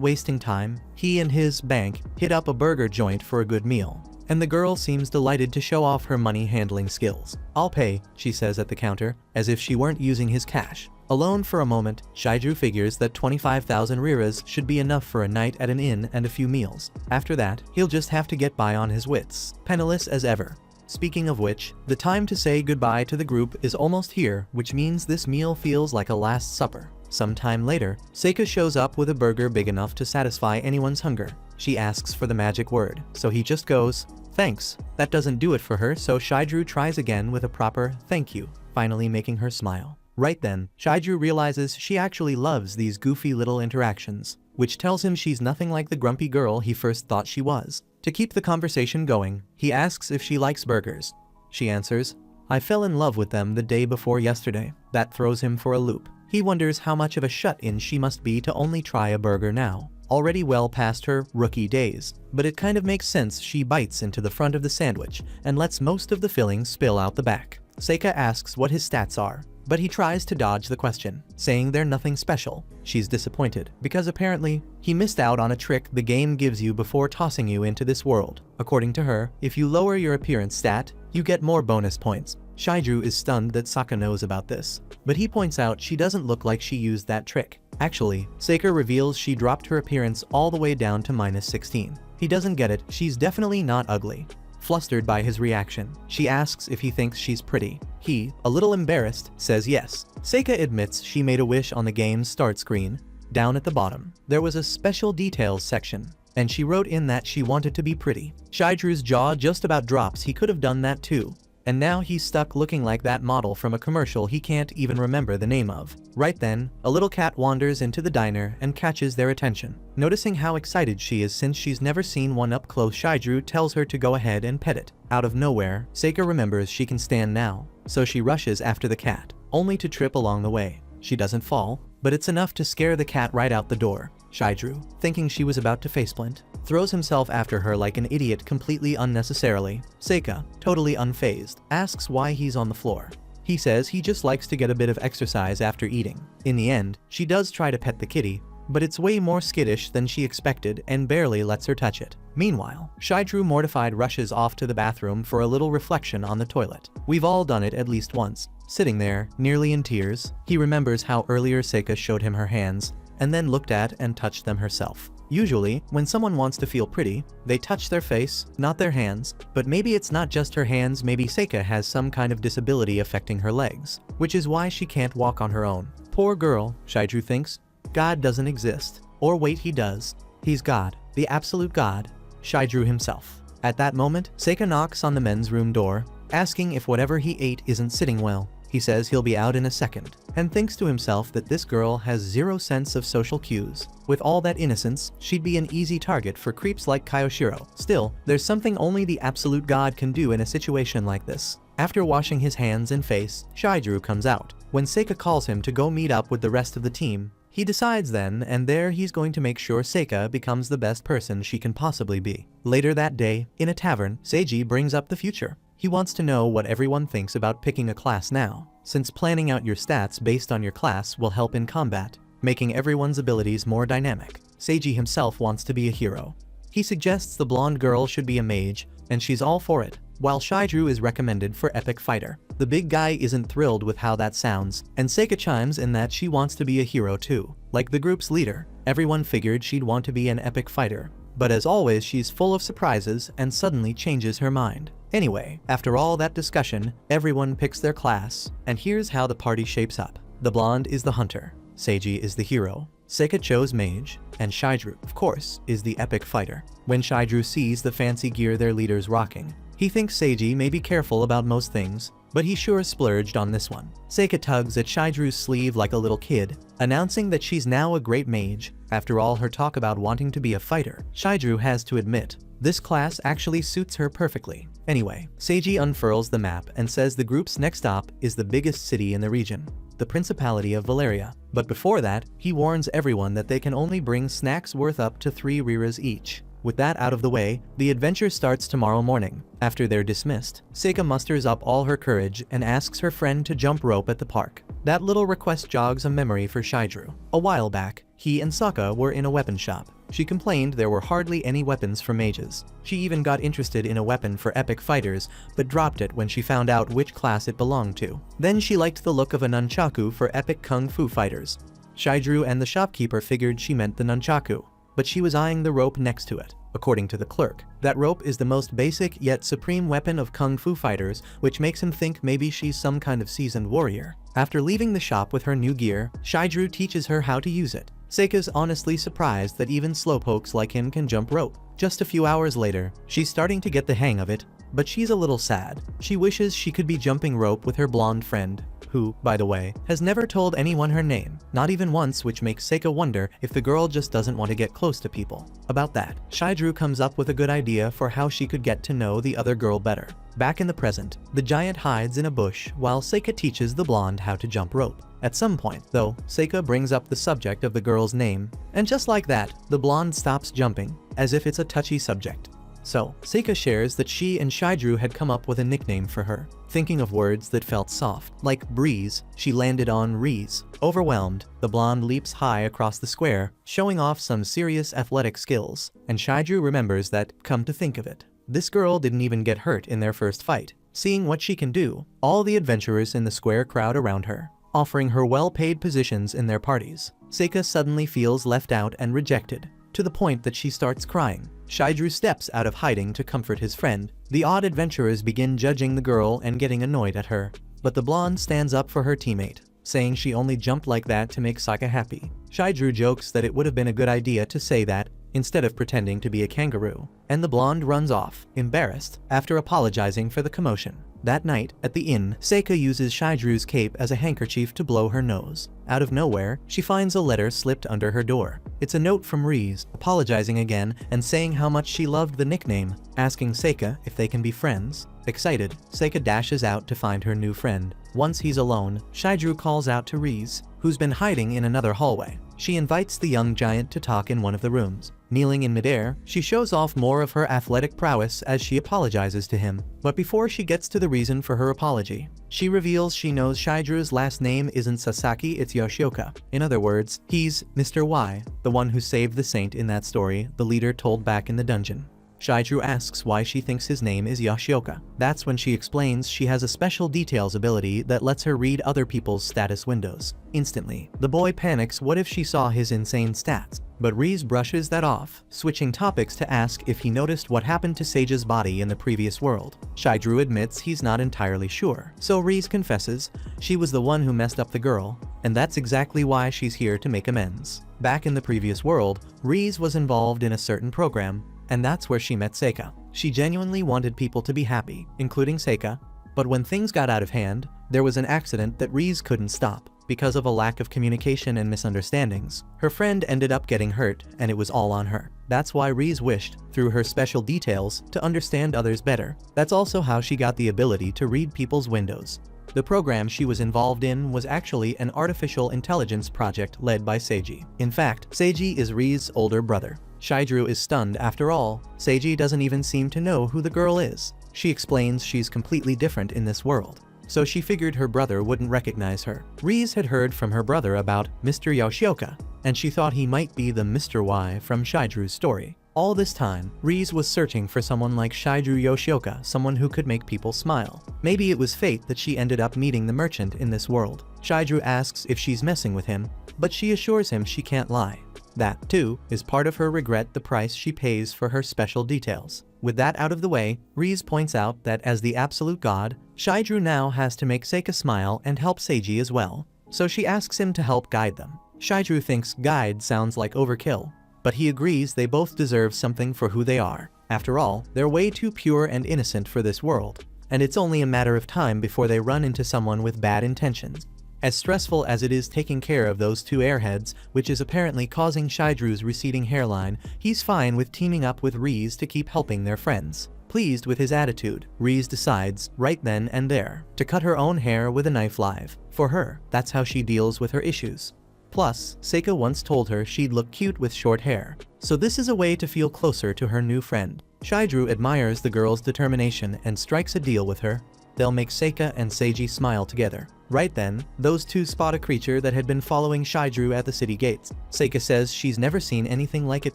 wasting time, he and his bank hit up a burger joint for a good meal, and the girl seems delighted to show off her money-handling skills. "I'll pay," she says at the counter, as if she weren't using his cash. Alone for a moment, Shidru figures that 25,000 riras should be enough for a night at an inn and a few meals. After that, he'll just have to get by on his wits, penniless as ever. Speaking of which, the time to say goodbye to the group is almost here, which means this meal feels like a last supper. Sometime later, Seika shows up with a burger big enough to satisfy anyone's hunger. She asks for the magic word, so he just goes, "Thanks." That doesn't do it for her, so Shidru tries again with a proper "thank you," finally making her smile. Right then, Shidru realizes she actually loves these goofy little interactions, which tells him she's nothing like the grumpy girl he first thought she was. To keep the conversation going, he asks if she likes burgers. She answers, "I fell in love with them the day before yesterday." That throws him for a loop. He wonders how much of a shut-in she must be to only try a burger now, already well past her rookie days. But it kind of makes sense. She bites into the front of the sandwich and lets most of the filling spill out the back. Seika asks what his stats are, but he tries to dodge the question, saying they're nothing special. She's disappointed, because apparently, he missed out on a trick the game gives you before tossing you into this world. According to her, if you lower your appearance stat, you get more bonus points. Shidru is stunned that Sokka knows about this, but he points out she doesn't look like she used that trick. Actually, Seika reveals she dropped her appearance all the way down to -16. He doesn't get it, she's definitely not ugly. Flustered by his reaction, she asks if he thinks she's pretty. He, a little embarrassed, says yes. Seika admits she made a wish on the game's start screen. Down at the bottom, there was a special details section, and she wrote in that she wanted to be pretty. Shidru's jaw just about drops. He could have done that too. And now he's stuck looking like that model from a commercial he can't even remember the name of. Right then, a little cat wanders into the diner and catches their attention. Noticing how excited she is since she's never seen one up close, Shidru tells her to go ahead and pet it. Out of nowhere, Seika remembers she can stand now, so she rushes after the cat, only to trip along the way. She doesn't fall, but it's enough to scare the cat right out the door. Shidru, thinking she was about to faceplant, throws himself after her like an idiot completely unnecessarily. Seika, totally unfazed, asks why he's on the floor. He says he just likes to get a bit of exercise after eating. In the end, she does try to pet the kitty, but it's way more skittish than she expected and barely lets her touch it. Meanwhile, Shidru, mortified, rushes off to the bathroom for a little reflection on the toilet. We've all done it at least once. Sitting there, nearly in tears, he remembers how earlier Seika showed him her hands, and then looked at and touched them herself. Usually, when someone wants to feel pretty, they touch their face, not their hands. But maybe it's not just her hands, maybe Seika has some kind of disability affecting her legs, which is why she can't walk on her own. Poor girl, Shidru thinks. God doesn't exist. Or wait, he does. He's God, the absolute God, Shidru himself. At that moment, Seika knocks on the men's room door, asking if whatever he ate isn't sitting well. He says he'll be out in a second, and thinks to himself that this girl has zero sense of social cues. With all that innocence, she'd be an easy target for creeps like Kayoshiro. Still, there's something only the absolute God can do in a situation like this. After washing his hands and face, Shidru comes out. When Seika calls him to go meet up with the rest of the team, he decides then and there he's going to make sure Seika becomes the best person she can possibly be. Later that day, in a tavern, Seiji brings up the future. He wants to know what everyone thinks about picking a class now, since planning out your stats based on your class will help in combat, making everyone's abilities more dynamic. Seiji himself wants to be a hero. He suggests the blonde girl should be a mage, and she's all for it, while Shaidru is recommended for Epic Fighter. The big guy isn't thrilled with how that sounds, and Seika chimes in that she wants to be a hero too. Like the group's leader, everyone figured she'd want to be an epic fighter. But as always, she's full of surprises and suddenly changes her mind. Anyway, after all that discussion, everyone picks their class, and here's how the party shapes up. The blonde is the hunter, Seiji is the hero, Seika chose mage, and Shaidru, of course, is the epic fighter. When Shaidru sees the fancy gear their leader's rocking, he thinks Seiji may be careful about most things, but he sure splurged on this one. Seika tugs at Shaidru's sleeve like a little kid, announcing that she's now a great mage. After all her talk about wanting to be a fighter, Shaidru has to admit, this class actually suits her perfectly. Anyway, Seiji unfurls the map and says the group's next stop is the biggest city in the region, the Principality of Valeria. But before that, he warns everyone that they can only bring snacks worth up to 3 riras each. With that out of the way, the adventure starts tomorrow morning. After they're dismissed, Seika musters up all her courage and asks her friend to jump rope at the park. That little request jogs a memory for Shaidru. A while back, he and Sokka were in a weapon shop. She complained there were hardly any weapons for mages. She even got interested in a weapon for epic fighters, but dropped it when she found out which class it belonged to. Then she liked the look of a nunchaku for epic kung fu fighters. Shaidru and the shopkeeper figured she meant the nunchaku, but she was eyeing the rope next to it. According to the clerk, that rope is the most basic yet supreme weapon of kung fu fighters, which makes him think maybe she's some kind of seasoned warrior. After leaving the shop with her new gear, Shaidru teaches her how to use it. Seika's honestly surprised that even slowpokes like him can jump rope. Just a few hours later, she's starting to get the hang of it, but she's a little sad. She wishes she could be jumping rope with her blonde friend, who, by the way, has never told anyone her name, not even once, which makes Seika wonder if the girl just doesn't want to get close to people. About that, Shaidru comes up with a good idea for how she could get to know the other girl better. Back in the present, the giant hides in a bush while Seika teaches the blonde how to jump rope. At some point, though, Seika brings up the subject of the girl's name, and just like that, the blonde stops jumping, as if it's a touchy subject. So, Seika shares that she and Shaidru had come up with a nickname for her. Thinking of words that felt soft, like breeze, she landed on Reese. Overwhelmed, the blonde leaps high across the square, showing off some serious athletic skills, and Shaidru remembers that, come to think of it, this girl didn't even get hurt in their first fight. Seeing what she can do, all the adventurers in the square crowd around her, offering her well-paid positions in their parties. Seika suddenly feels left out and rejected, to the point that she starts crying. Shaidru steps out of hiding to comfort his friend. The odd adventurers begin judging the girl and getting annoyed at her, but the blonde stands up for her teammate, saying she only jumped like that to make Seika happy. Shaidru jokes that it would have been a good idea to say that, instead of pretending to be a kangaroo, and the blonde runs off, embarrassed, after apologizing for the commotion. That night, at the inn, Seika uses Shaidru's cape as a handkerchief to blow her nose. Out of nowhere, she finds a letter slipped under her door. It's a note from Reese, apologizing again and saying how much she loved the nickname, asking Seika if they can be friends. Excited, Seika dashes out to find her new friend. Once he's alone, Shaidru calls out to Reese, who's been hiding in another hallway. She invites the young giant to talk in one of the rooms. Kneeling in midair, she shows off more of her athletic prowess as she apologizes to him. But before she gets to the reason for her apology, she reveals she knows Shaidru's last name isn't Sasaki, it's Yoshioka. In other words, he's Mr. Y, the one who saved the saint in that story the leader told back in the dungeon. Shaidru asks why she thinks his name is Yoshioka. That's when she explains she has a special details ability that lets her read other people's status windows. Instantly, the boy panics what if she saw his insane stats, but Reese brushes that off, switching topics to ask if he noticed what happened to Sage's body in the previous world. Shaidru admits he's not entirely sure, so Reese confesses she was the one who messed up the girl, and that's exactly why she's here to make amends. Back in the previous world, Reese was involved in a certain program, and that's where she met Seika. She genuinely wanted people to be happy, including Seika, but when things got out of hand, there was an accident that Reese couldn't stop. Because of a lack of communication and misunderstandings, her friend ended up getting hurt, and it was all on her. That's why Reese wished, through her special details, to understand others better. That's also how she got the ability to read people's windows. The program she was involved in was actually an artificial intelligence project led by Seiji. In fact, Seiji is Reese's older brother. Shaidru is stunned. After all, Seiji doesn't even seem to know who the girl is. She explains she's completely different in this world. so she figured her brother wouldn't recognize her. Rize had heard from her brother about Mr. Yoshioka, and she thought he might be the Mr. Y from Shiju's story. All this time, Rize was searching for someone like Shiju Yoshioka, someone who could make people smile. Maybe it was fate that she ended up meeting the merchant in this world. Shiju asks if she's messing with him, but she assures him she can't lie. That, too, is part of her regret, the price she pays for her special details. With that out of the way, Rize points out that as the absolute god, Shiju now has to make Seika smile and help Seiji as well, so she asks him to help guide them. Shiju thinks guide sounds like overkill, but he agrees they both deserve something for who they are. After all, they're way too pure and innocent for this world, and it's only a matter of time before they run into someone with bad intentions. As stressful as it is taking care of those two airheads, which is apparently causing Shiju's receding hairline, he's fine with teaming up with Rize to keep helping their friends. Pleased with his attitude, Rize decides, right then and there, to cut her own hair with a knife live. For her, that's how she deals with her issues. Plus, Seika once told her she'd look cute with short hair, so this is a way to feel closer to her new friend. Shiju admires the girl's determination and strikes a deal with her. They'll make Seika and Seiji smile together. Right then, those two spot a creature that had been following Shiju at the city gates. Seika says she's never seen anything like it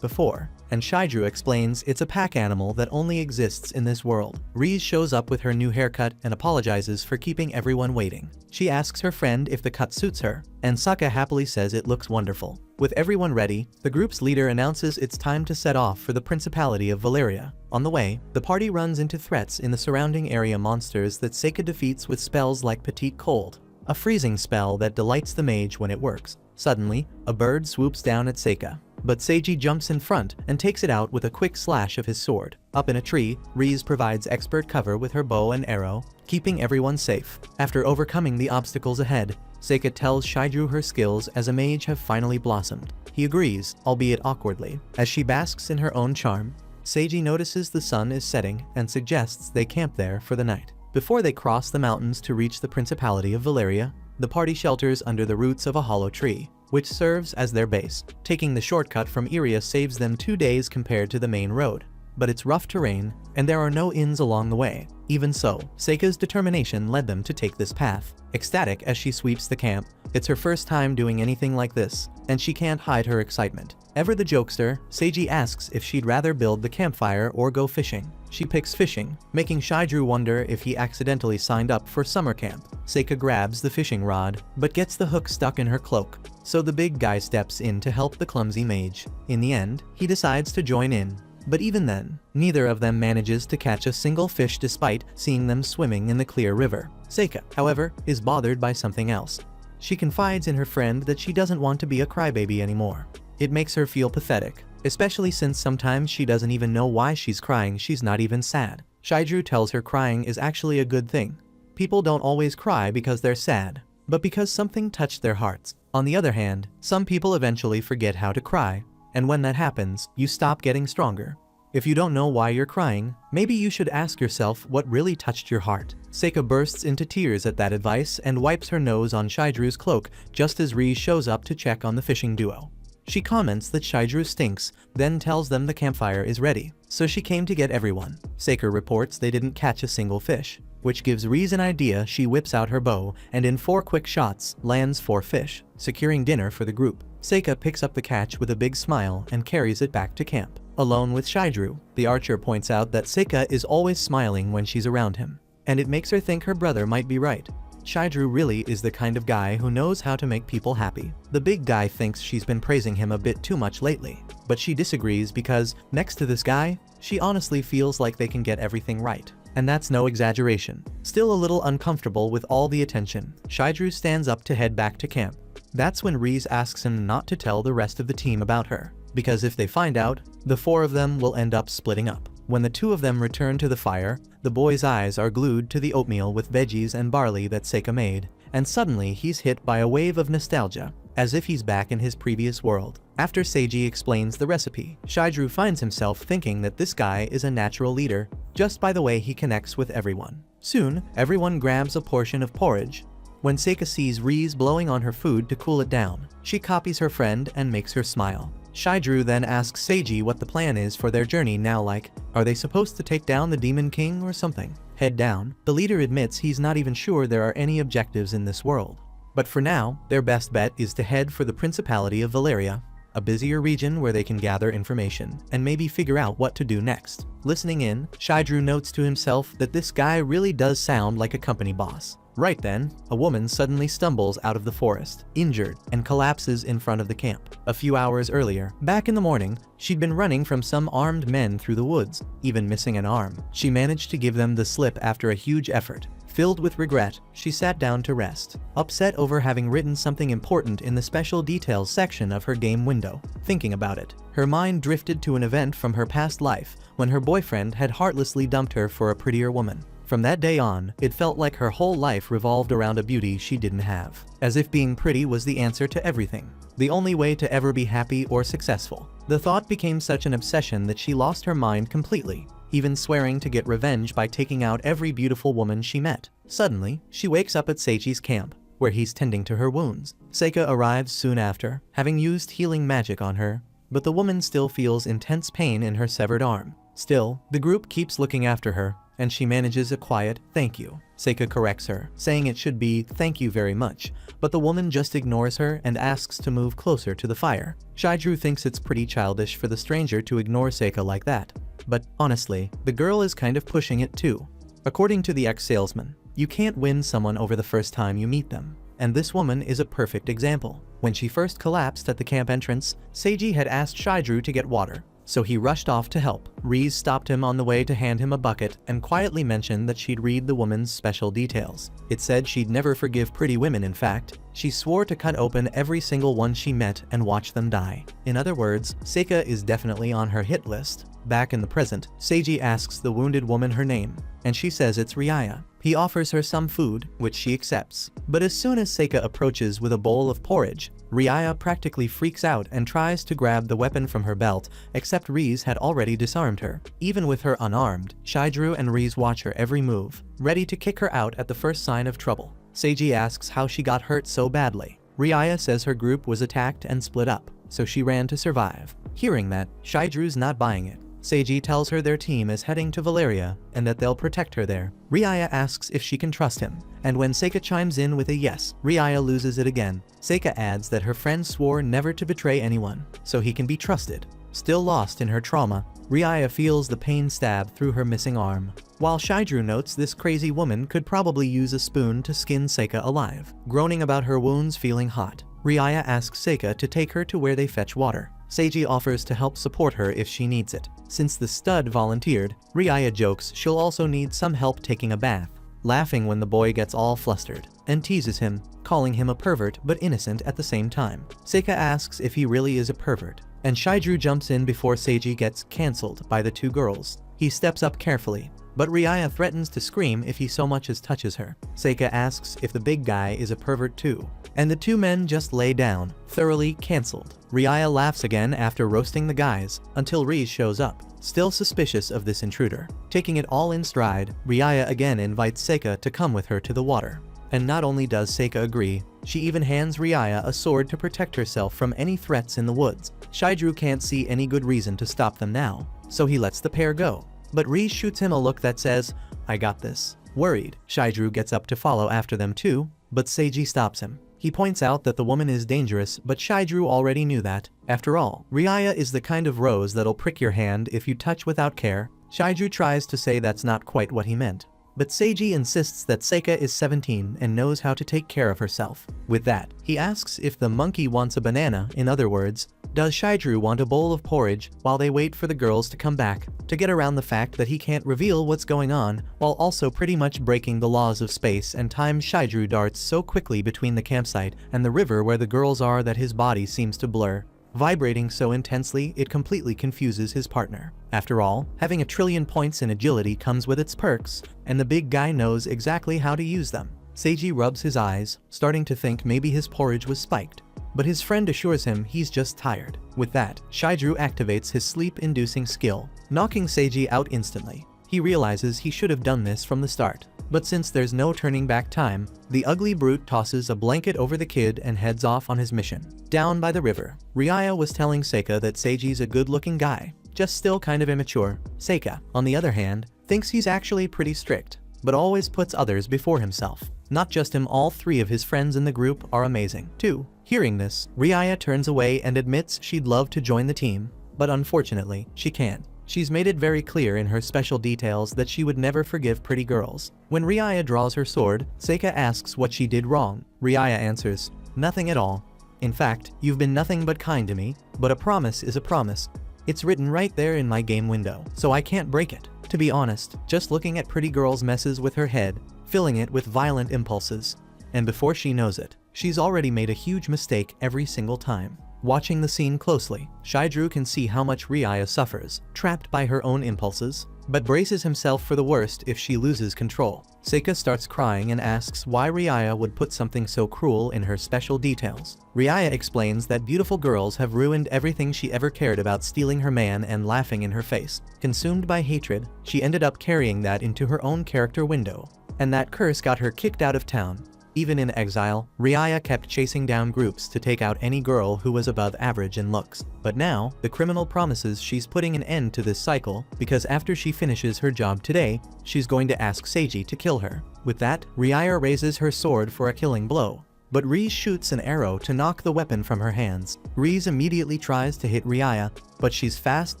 before, and Shiju explains it's a pack animal that only exists in this world. Rize shows up with her new haircut and apologizes for keeping everyone waiting. She asks her friend if the cut suits her, and Saka happily says it looks wonderful. With everyone ready, the group's leader announces it's time to set off for the Principality of Valeria. On the way, the party runs into threats in the surrounding area, monsters that Seika defeats with spells like Petite Cold, a freezing spell that delights the mage when it works. Suddenly, a bird swoops down at Seika, but Seiji jumps in front and takes it out with a quick slash of his sword. Up in a tree, Rize provides expert cover with her bow and arrow, keeping everyone safe. After overcoming the obstacles ahead, Seika tells Shiju her skills as a mage have finally blossomed. He agrees, albeit awkwardly. As she basks in her own charm, Seiji notices the sun is setting and suggests they camp there for the night. Before they cross the mountains to reach the Principality of Valeria, the party shelters under the roots of a hollow tree, which serves as their base. Taking the shortcut from Iria saves them 2 days compared to the main road, but it's rough terrain, and there are no inns along the way. Even so, Seika's determination led them to take this path. Ecstatic as she sweeps the camp, it's her first time doing anything like this, and she can't hide her excitement. Ever the jokester, Seiji asks if she'd rather build the campfire or go fishing. She picks fishing, making Shiju wonder if he accidentally signed up for summer camp. Seika grabs the fishing rod, but gets the hook stuck in her cloak, so the big guy steps in to help the clumsy mage. In the end, he decides to join in, but even then, neither of them manages to catch a single fish despite seeing them swimming in the clear river. Seika, however, is bothered by something else. She confides in her friend that she doesn't want to be a crybaby anymore. It makes her feel pathetic, especially since sometimes she doesn't even know why she's crying. She's not even sad. Shiju tells her crying is actually a good thing. People don't always cry because they're sad, but because something touched their hearts. On the other hand, some people eventually forget how to cry, and when that happens, you stop getting stronger. If you don't know why you're crying, maybe you should ask yourself what really touched your heart. Seika bursts into tears at that advice and wipes her nose on Shiju's cloak just as Rize shows up to check on the fishing duo. She comments that Shiju stinks, then tells them the campfire is ready, so she came to get everyone. Seika reports they didn't catch a single fish, which gives Rize an idea. She whips out her bow and in 4 quick shots lands 4 fish, securing dinner for the group. Seika picks up the catch with a big smile and carries it back to camp. Alone with Shiju, the archer points out that Seika is always smiling when she's around him, and it makes her think her brother might be right. Shiju really is the kind of guy who knows how to make people happy. The big guy thinks she's been praising him a bit too much lately, but she disagrees because, next to this guy, she honestly feels like they can get everything right. And that's no exaggeration. Still a little uncomfortable with all the attention, Shiju stands up to head back to camp. That's when Rize asks him not to tell the rest of the team about her, because if they find out, the 4 of them will end up splitting up. When the 2 of them return to the fire, the boy's eyes are glued to the oatmeal with veggies and barley that Seika made, and suddenly he's hit by a wave of nostalgia, as if he's back in his previous world. After Seiji explains the recipe, Shiju finds himself thinking that this guy is a natural leader, just by the way he connects with everyone. Soon, everyone grabs a portion of porridge. When Seika sees Rize blowing on her food to cool it down, she copies her friend and makes her smile. Shaidru then asks Seiji what the plan is for their journey now, like, are they supposed to take down the Demon King or something? Head down, the leader admits he's not even sure there are any objectives in this world. But for now, their best bet is to head for the Principality of Valeria, a busier region where they can gather information and maybe figure out what to do next. Listening in, Shaidru notes to himself that this guy really does sound like a company boss. Right then, a woman suddenly stumbles out of the forest, injured, and collapses in front of the camp. A few hours earlier, back in the morning, she'd been running from some armed men through the woods, even missing an arm. She managed to give them the slip after a huge effort. Filled with regret, she sat down to rest, upset over having written something important in the special details section of her game window. Thinking about it, her mind drifted to an event from her past life when her boyfriend had heartlessly dumped her for a prettier woman. From that day on, it felt like her whole life revolved around a beauty she didn't have, as if being pretty was the answer to everything, the only way to ever be happy or successful. The thought became such an obsession that she lost her mind completely, even swearing to get revenge by taking out every beautiful woman she met. Suddenly, she wakes up at Seiji's camp, where he's tending to her wounds. Seika arrives soon after, having used healing magic on her, but the woman still feels intense pain in her severed arm. Still, the group keeps looking after her, and she manages a quiet "thank you." Seika corrects her, saying it should be "thank you very much," but the woman just ignores her and asks to move closer to the fire. Shaidru thinks it's pretty childish for the stranger to ignore Seika like that. But honestly, the girl is kind of pushing it too. According to the ex-salesman, you can't win someone over the first time you meet them. And this woman is a perfect example. When she first collapsed at the camp entrance, Seiji had asked Shaidru to get water, so he rushed off to help. Rize stopped him on the way to hand him a bucket and quietly mentioned that she'd read the woman's special details. It said she'd never forgive pretty women. In fact, she swore to cut open every single one she met and watch them die. In other words, Seika is definitely on her hit list. Back in the present, Seiji asks the wounded woman her name, and she says it's Riaya. He offers her some food, which she accepts. But as soon as Seika approaches with a bowl of porridge, Riaya practically freaks out and tries to grab the weapon from her belt, except Rize had already disarmed her. Even with her unarmed, Shaidru and Rize watch her every move, ready to kick her out at the first sign of trouble. Seiji asks how she got hurt so badly. Riaya says her group was attacked and split up, so she ran to survive. Hearing that, Shaidru's not buying it. Seiji tells her their team is heading to Valeria and that they'll protect her there. Riaya asks if she can trust him, and when Seika chimes in with a yes, Riaya loses it again. Seika adds that her friend swore never to betray anyone, so he can be trusted. Still lost in her trauma, Riaya feels the pain stab through her missing arm. While Shaidru notes this crazy woman could probably use a spoon to skin Seika alive. Groaning about her wounds feeling hot, Riaya asks Seika to take her to where they fetch water. Seiji offers to help support her if she needs it. Since the stud volunteered, Riaya jokes she'll also need some help taking a bath, laughing when the boy gets all flustered, and teases him, calling him a pervert but innocent at the same time. Seika asks if he really is a pervert, and Shaidru jumps in before Seiji gets cancelled by the two girls. He steps up carefully, but Riaya threatens to scream if he so much as touches her. Seika asks if the big guy is a pervert too, and the two men just lay down, thoroughly cancelled. Riaya laughs again after roasting the guys, until Rize shows up, still suspicious of this intruder. Taking it all in stride, Riaya again invites Seika to come with her to the water. And not only does Seika agree, she even hands Riaya a sword to protect herself from any threats in the woods. Shaidru can't see any good reason to stop them now, so he lets the pair go. But Rize shoots him a look that says, "I got this." Worried, Shaidru gets up to follow after them too, but Seiji stops him. He points out that the woman is dangerous, but Shaidru already knew that. After all, Riaya is the kind of rose that'll prick your hand if you touch without care. Shaidru tries to say that's not quite what he meant, but Seiji insists that Seika is 17 and knows how to take care of herself. With that, he asks if the monkey wants a banana. In other words, does Shaidru want a bowl of porridge while they wait for the girls to come back, to get around the fact that he can't reveal what's going on, while also pretty much breaking the laws of space and time. Shaidru darts so quickly between the campsite and the river where the girls are that his body seems to blur, vibrating so intensely it completely confuses his partner. After all, having a trillion points in agility comes with its perks, and the big guy knows exactly how to use them. Seiji rubs his eyes, starting to think maybe his porridge was spiked, but his friend assures him he's just tired. With that, Shaidru activates his sleep-inducing skill, knocking Seiji out instantly. He realizes he should have done this from the start. But since there's no turning back time, the ugly brute tosses a blanket over the kid and heads off on his mission. Down by the river, Riaya was telling Seika that Seiji's a good-looking guy, just still kind of immature. Seika, on the other hand, thinks he's actually pretty strict, but always puts others before himself. Not just him, all three of his friends in the group are amazing, too. Hearing this, Riaya turns away and admits she'd love to join the team, but unfortunately, she can't. She's made it very clear in her special details that she would never forgive pretty girls. When Riaya draws her sword, Seika asks what she did wrong. Riaya answers, "Nothing at all. In fact, you've been nothing but kind to me, but a promise is a promise. It's written right there in my game window, so I can't break it." To be honest, just looking at pretty girls messes with her head, filling it with violent impulses. And before she knows it, she's already made a huge mistake every single time. Watching the scene closely, Shaidru can see how much Riaya suffers, trapped by her own impulses, but braces himself for the worst if she loses control. Seika starts crying and asks why Riaya would put something so cruel in her special details. Riaya explains that beautiful girls have ruined everything she ever cared about, stealing her man and laughing in her face. Consumed by hatred, she ended up carrying that into her own character window, and that curse got her kicked out of town. Even in exile, Riaya kept chasing down groups to take out any girl who was above average in looks. But now, the criminal promises she's putting an end to this cycle, because after she finishes her job today, she's going to ask Seiji to kill her. With that, Riaya raises her sword for a killing blow. But Riz shoots an arrow to knock the weapon from her hands. Riz immediately tries to hit Riaya, but she's fast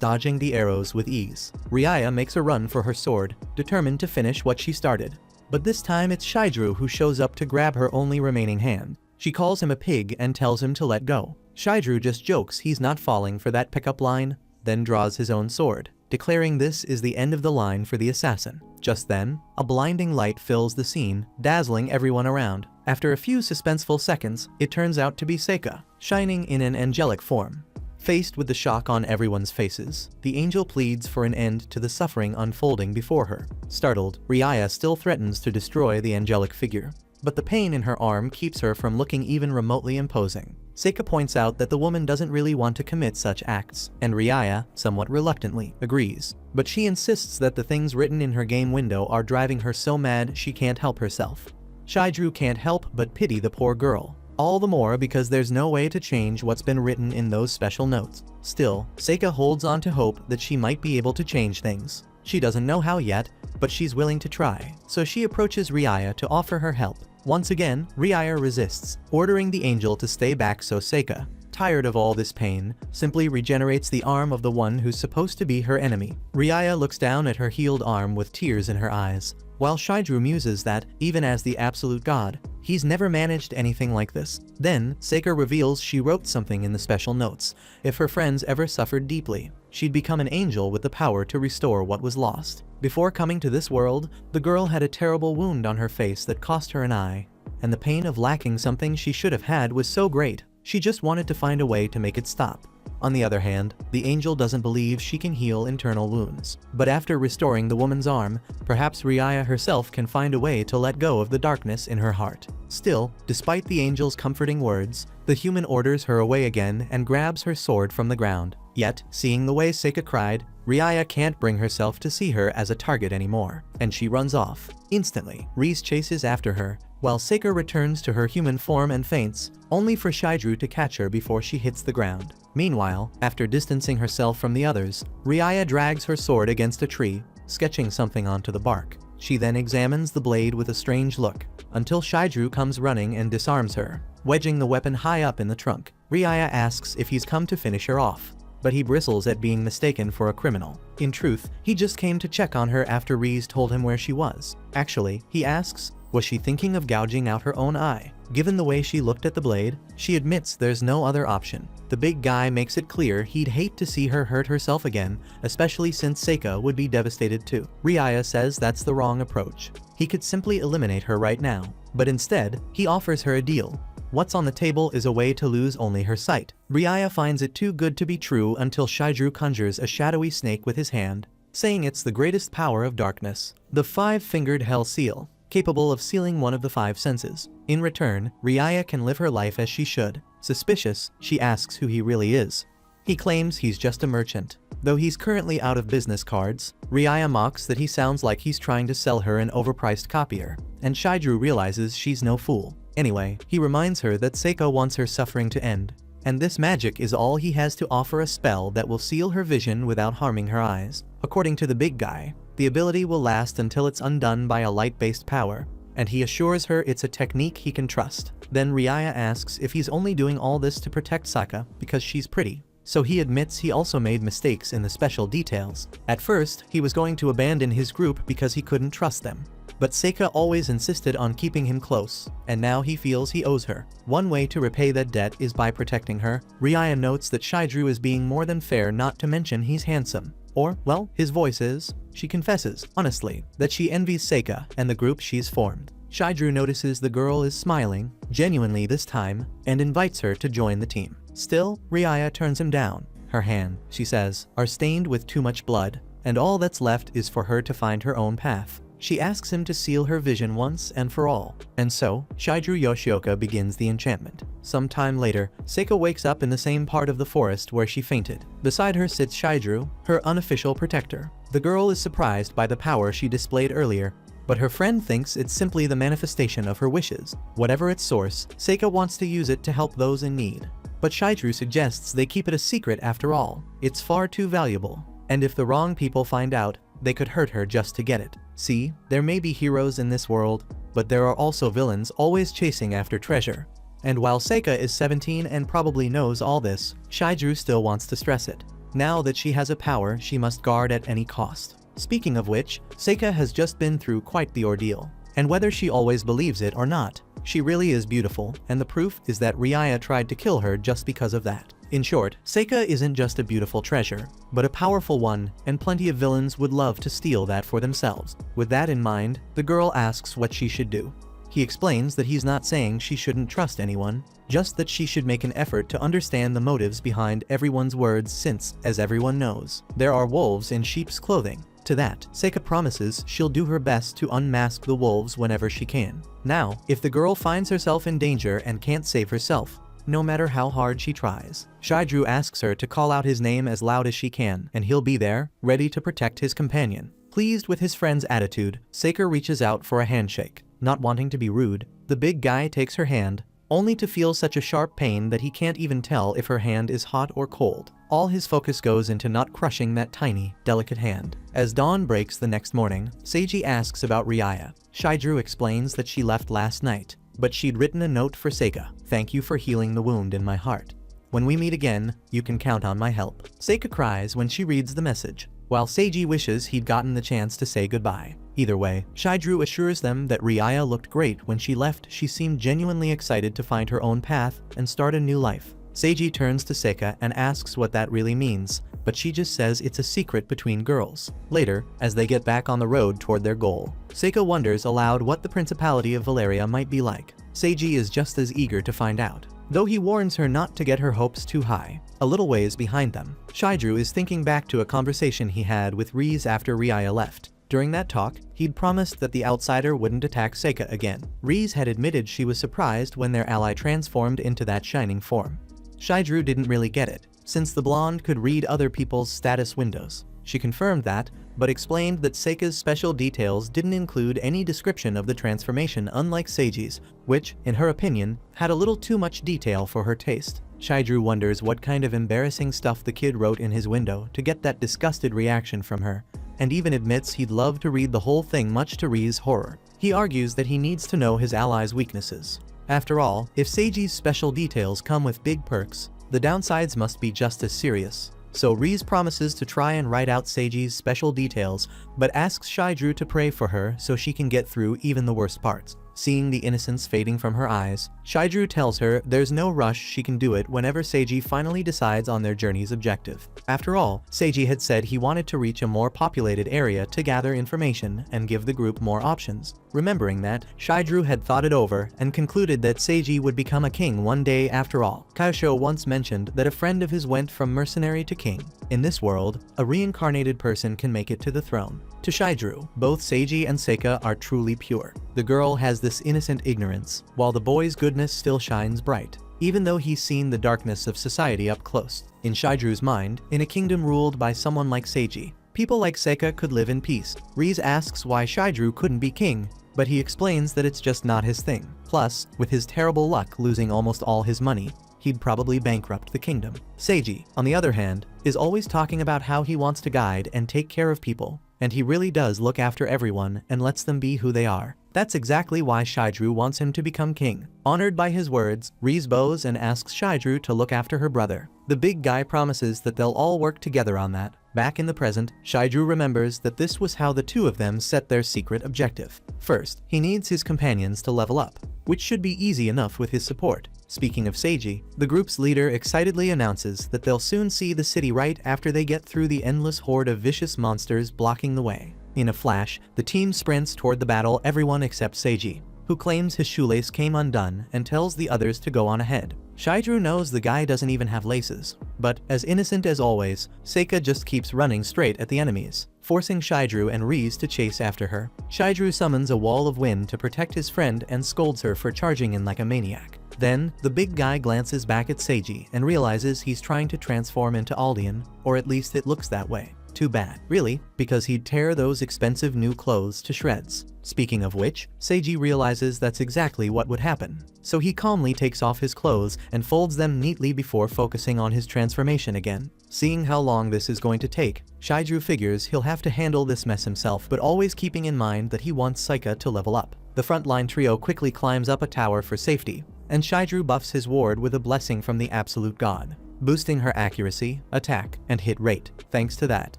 dodging the arrows with ease. Riaya makes a run for her sword, determined to finish what she started. But this time it's Shaidru who shows up to grab her only remaining hand. She calls him a pig and tells him to let go. Shaidru just jokes he's not falling for that pickup line, then draws his own sword, declaring this is the end of the line for the assassin. Just then, a blinding light fills the scene, dazzling everyone around. After a few suspenseful seconds, it turns out to be Seika, shining in an angelic form. Faced with the shock on everyone's faces, the angel pleads for an end to the suffering unfolding before her. Startled, Riaya still threatens to destroy the angelic figure, but the pain in her arm keeps her from looking even remotely imposing. Seika points out that the woman doesn't really want to commit such acts, and Riaya, somewhat reluctantly, agrees. But she insists that the things written in her game window are driving her so mad she can't help herself. Shaidru can't help but pity the poor girl. All the more because there's no way to change what's been written in those special notes. Still, Seika holds on to hope that she might be able to change things. She doesn't know how yet, but she's willing to try, so she approaches Riaya to offer her help. Once again, Riaya resists, ordering the angel to stay back, so Seika, tired of all this pain, simply regenerates the arm of the one who's supposed to be her enemy. Riaya looks down at her healed arm with tears in her eyes, while Shaidru muses that, even as the absolute god, he's never managed anything like this. Then, Seika reveals she wrote something in the special notes. If her friends ever suffered deeply, she'd become an angel with the power to restore what was lost. Before coming to this world, the girl had a terrible wound on her face that cost her an eye, and the pain of lacking something she should have had was so great, she just wanted to find a way to make it stop. On the other hand, the angel doesn't believe she can heal internal wounds. But after restoring the woman's arm, perhaps Riaya herself can find a way to let go of the darkness in her heart. Still, despite the angel's comforting words, the human orders her away again and grabs her sword from the ground. Yet, seeing the way Seika cried, Riaya can't bring herself to see her as a target anymore, and she runs off. Instantly, Riz chases after her, while Seika returns to her human form and faints, only for Shaidru to catch her before she hits the ground. Meanwhile, after distancing herself from the others, Riaya drags her sword against a tree, sketching something onto the bark. She then examines the blade with a strange look, until Shaidru comes running and disarms her, wedging the weapon high up in the trunk. Riaya asks if he's come to finish her off, but he bristles at being mistaken for a criminal. In truth, he just came to check on her after Riz told him where she was. Actually, he asks, was she thinking of gouging out her own eye? Given the way she looked at the blade, she admits there's no other option. The big guy makes it clear he'd hate to see her hurt herself again, especially since Seika would be devastated too. Riaya says that's the wrong approach. He could simply eliminate her right now, but instead, he offers her a deal. What's on the table is a way to lose only her sight. Riaya finds it too good to be true until Shaidru conjures a shadowy snake with his hand, saying it's the greatest power of darkness, the five-fingered hell seal, capable of sealing one of the five senses. In return, Riaya can live her life as she should. Suspicious, she asks who he really is. He claims he's just a merchant, Though he's currently out of business cards, Riaya mocks that he sounds like he's trying to sell her an overpriced copier, and Shidru realizes she's no fool. Anyway, he reminds her that Seika wants her suffering to end, and this magic is all he has to offer, a spell that will seal her vision without harming her eyes. According to the big guy, the ability will last until it's undone by a light-based power, and he assures her it's a technique he can trust. Then Riaya asks if he's only doing all this to protect Saka because she's pretty. So he admits he also made mistakes in the special details. At first, he was going to abandon his group because he couldn't trust them. But Seika always insisted on keeping him close, and now he feels he owes her. One way to repay that debt is by protecting her. Riaya notes that Shidru is being more than fair, not to mention he's handsome. Or, well, his voice is. She confesses, honestly, that she envies Seika and the group she's formed. Shidru notices the girl is smiling, genuinely this time, and invites her to join the team. Still, Riaya turns him down. Her hands, she says, are stained with too much blood, and all that's left is for her to find her own path. She asks him to seal her vision once and for all. And so, Shidru Yoshioka begins the enchantment. Some time later, Seika wakes up in the same part of the forest where she fainted. Beside her sits Shidru, her unofficial protector. The girl is surprised by the power she displayed earlier, but her friend thinks it's simply the manifestation of her wishes. Whatever its source, Seika wants to use it to help those in need. But Shidru suggests they keep it a secret after all. It's far too valuable, and if the wrong people find out, they could hurt her just to get it. See, there may be heroes in this world, but there are also villains always chasing after treasure. And while Seika is 17 and probably knows all this, Shidru still wants to stress it. Now that she has a power she must guard at any cost. Speaking of which, Seika has just been through quite the ordeal. And whether she always believes it or not, she really is beautiful, and the proof is that Riaya tried to kill her just because of that. In short, Seika isn't just a beautiful treasure, but a powerful one, and plenty of villains would love to steal that for themselves. With that in mind, the girl asks what she should do. He explains that he's not saying she shouldn't trust anyone, just that she should make an effort to understand the motives behind everyone's words since, as everyone knows, there are wolves in sheep's clothing. To that, Seika promises she'll do her best to unmask the wolves whenever she can. Now, if the girl finds herself in danger and can't save herself, no matter how hard she tries, Shidru asks her to call out his name as loud as she can, and he'll be there, ready to protect his companion. Pleased with his friend's attitude, Seika reaches out for a handshake. Not wanting to be rude, the big guy takes her hand, only to feel such a sharp pain that he can't even tell if her hand is hot or cold. All his focus goes into not crushing that tiny, delicate hand. As dawn breaks the next morning, Seiji asks about Riaya. Shidru explains that she left last night, but she'd written a note for Seika. Thank you for healing the wound in my heart. When we meet again, you can count on my help. Seika cries when she reads the message, while Seiji wishes he'd gotten the chance to say goodbye. Either way, Shidru assures them that Riaya looked great when she left. She seemed genuinely excited to find her own path and start a new life. Seiji turns to Seika and asks what that really means, but she just says it's a secret between girls. Later, as they get back on the road toward their goal, Seika wonders aloud what the Principality of Valeria might be like. Seiji is just as eager to find out, though he warns her not to get her hopes too high. A little ways behind them, Shidru is thinking back to a conversation he had with Riz after Riaya left. During that talk, he'd promised that the outsider wouldn't attack Seika again. Riz had admitted she was surprised when their ally transformed into that shining form. Shidru didn't really get it, since the blonde could read other people's status windows. She confirmed that, but explained that Seika's special details didn't include any description of the transformation, unlike Seiji's, which, in her opinion, had a little too much detail for her taste. Shidru wonders what kind of embarrassing stuff the kid wrote in his window to get that disgusted reaction from her, and even admits he'd love to read the whole thing, much to Riz's horror. He argues that he needs to know his ally's weaknesses. After all, if Seiji's special details come with big perks, the downsides must be just as serious. So Riz promises to try and write out Seiji's special details, but asks Shidru to pray for her so she can get through even the worst parts. Seeing the innocence fading from her eyes, Shidru tells her there's no rush, she can do it whenever Seiji finally decides on their journey's objective. After all, Seiji had said he wanted to reach a more populated area to gather information and give the group more options. Remembering that, Shidru had thought it over and concluded that Seiji would become a king one day after all. Kaisho once mentioned that a friend of his went from mercenary to king. In this world, a reincarnated person can make it to the throne. To Shidru, both Seiji and Seika are truly pure. The girl has this innocent ignorance, while the boy's goodness still shines bright. even though he's seen the darkness of society up close. In Shaidru's mind, in a kingdom ruled by someone like Seiji, people like Seika could live in peace. Rize asks why Shaidru couldn't be king, but he explains that it's just not his thing. Plus, with his terrible luck losing almost all his money, he'd probably bankrupt the kingdom. Seiji, on the other hand, is always talking about how he wants to guide and take care of people, and he really does look after everyone and lets them be who they are. That's exactly why Shaidru wants him to become king. Honored by his words, Rize bows and asks Shaidru to look after her brother. The big guy promises that they'll all work together on that. Back in the present, Shaidru remembers that this was how the two of them set their secret objective. First, he needs his companions to level up, which should be easy enough with his support. Speaking of Seiji, the group's leader excitedly announces that they'll soon see the city right after they get through the endless horde of vicious monsters blocking the way. In a flash, the team sprints toward the battle, everyone except Seiji, who claims his shoelace came undone and tells the others to go on ahead. Shaidru knows the guy doesn't even have laces, but as innocent as always, Seika just keeps running straight at the enemies, forcing Shaidru and Rize to chase after her. Shaidru summons a wall of wind to protect his friend and scolds her for charging in like a maniac. Then, the big guy glances back at Seiji and realizes he's trying to transform into Aldian, or at least it looks that way. Too bad, really, because he'd tear those expensive new clothes to shreds. Speaking of which, Seiji realizes that's exactly what would happen. So he calmly takes off his clothes and folds them neatly before focusing on his transformation again. Seeing how long this is going to take, Shaidru figures he'll have to handle this mess himself, but always keeping in mind that he wants Seika to level up. The frontline trio quickly climbs up a tower for safety, and Shaidru buffs his ward with a blessing from the absolute god, boosting her accuracy, attack, and hit rate. Thanks to that,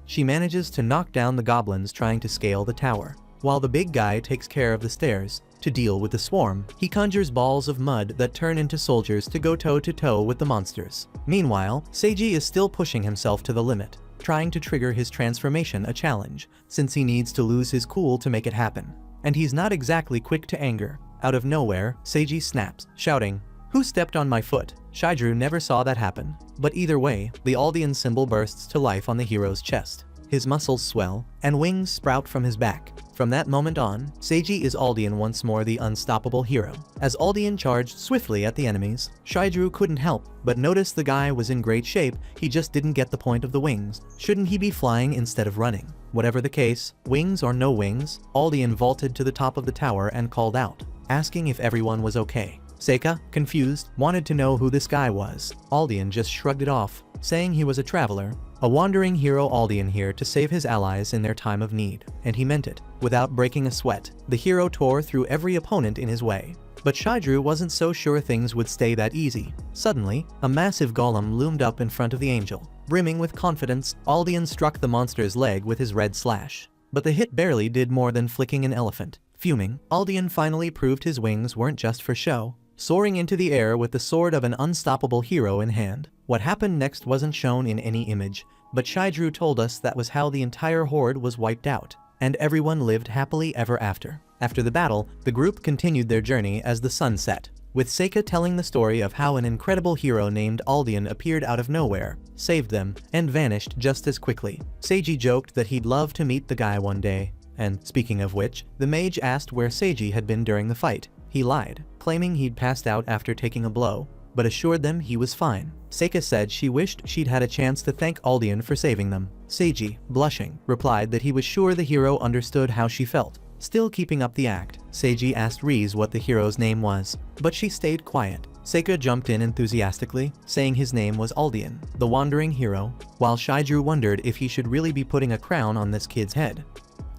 she manages to knock down the goblins trying to scale the tower. While the big guy takes care of the stairs, to deal with the swarm, he conjures balls of mud that turn into soldiers to go toe-to-toe with the monsters. Meanwhile, Seiji is still pushing himself to the limit, trying to trigger his transformation a challenge, since he needs to lose his cool to make it happen. And he's not exactly quick to anger. Out of nowhere, Seiji snaps, shouting, "Who stepped on my foot?" Shaidru never saw that happen, but either way, the Aldian symbol bursts to life on the hero's chest. His muscles swell, and wings sprout from his back. From that moment on, Seiji is Aldian once more, the unstoppable hero. As Aldian charged swiftly at the enemies, Shaidru couldn't help but notice the guy was in great shape, he just didn't get the point of the wings. Shouldn't he be flying instead of running? Whatever the case, wings or no wings, Aldian vaulted to the top of the tower and called out, asking if everyone was okay. Seika, confused, wanted to know who this guy was. Aldian just shrugged it off, saying he was a traveler, a wandering hero. Aldian here to save his allies in their time of need, and he meant it. Without breaking a sweat, the hero tore through every opponent in his way. But Shaidru wasn't so sure things would stay that easy. Suddenly, a massive golem loomed up in front of the angel. Brimming with confidence, Aldian struck the monster's leg with his red slash. But the hit barely did more than flicking an elephant. Fuming, Aldian finally proved his wings weren't just for show, soaring into the air with the sword of an unstoppable hero in hand. What happened next wasn't shown in any image, but Shaidru told us that was how the entire horde was wiped out, and everyone lived happily ever after. After the battle, the group continued their journey as the sun set, with Seika telling the story of how an incredible hero named Aldian appeared out of nowhere, saved them, and vanished just as quickly. Seiji joked that he'd love to meet the guy one day, and speaking of which, the mage asked where Seiji had been during the fight. He lied, claiming he'd passed out after taking a blow, but assured them he was fine. Seika said she wished she'd had a chance to thank Aldian for saving them. Seiji, blushing, replied that he was sure the hero understood how she felt. Still keeping up the act, Seiji asked Rize what the hero's name was, but she stayed quiet. Seika jumped in enthusiastically, saying his name was Aldian, the wandering hero, while Shaidru wondered if he should really be putting a crown on this kid's head.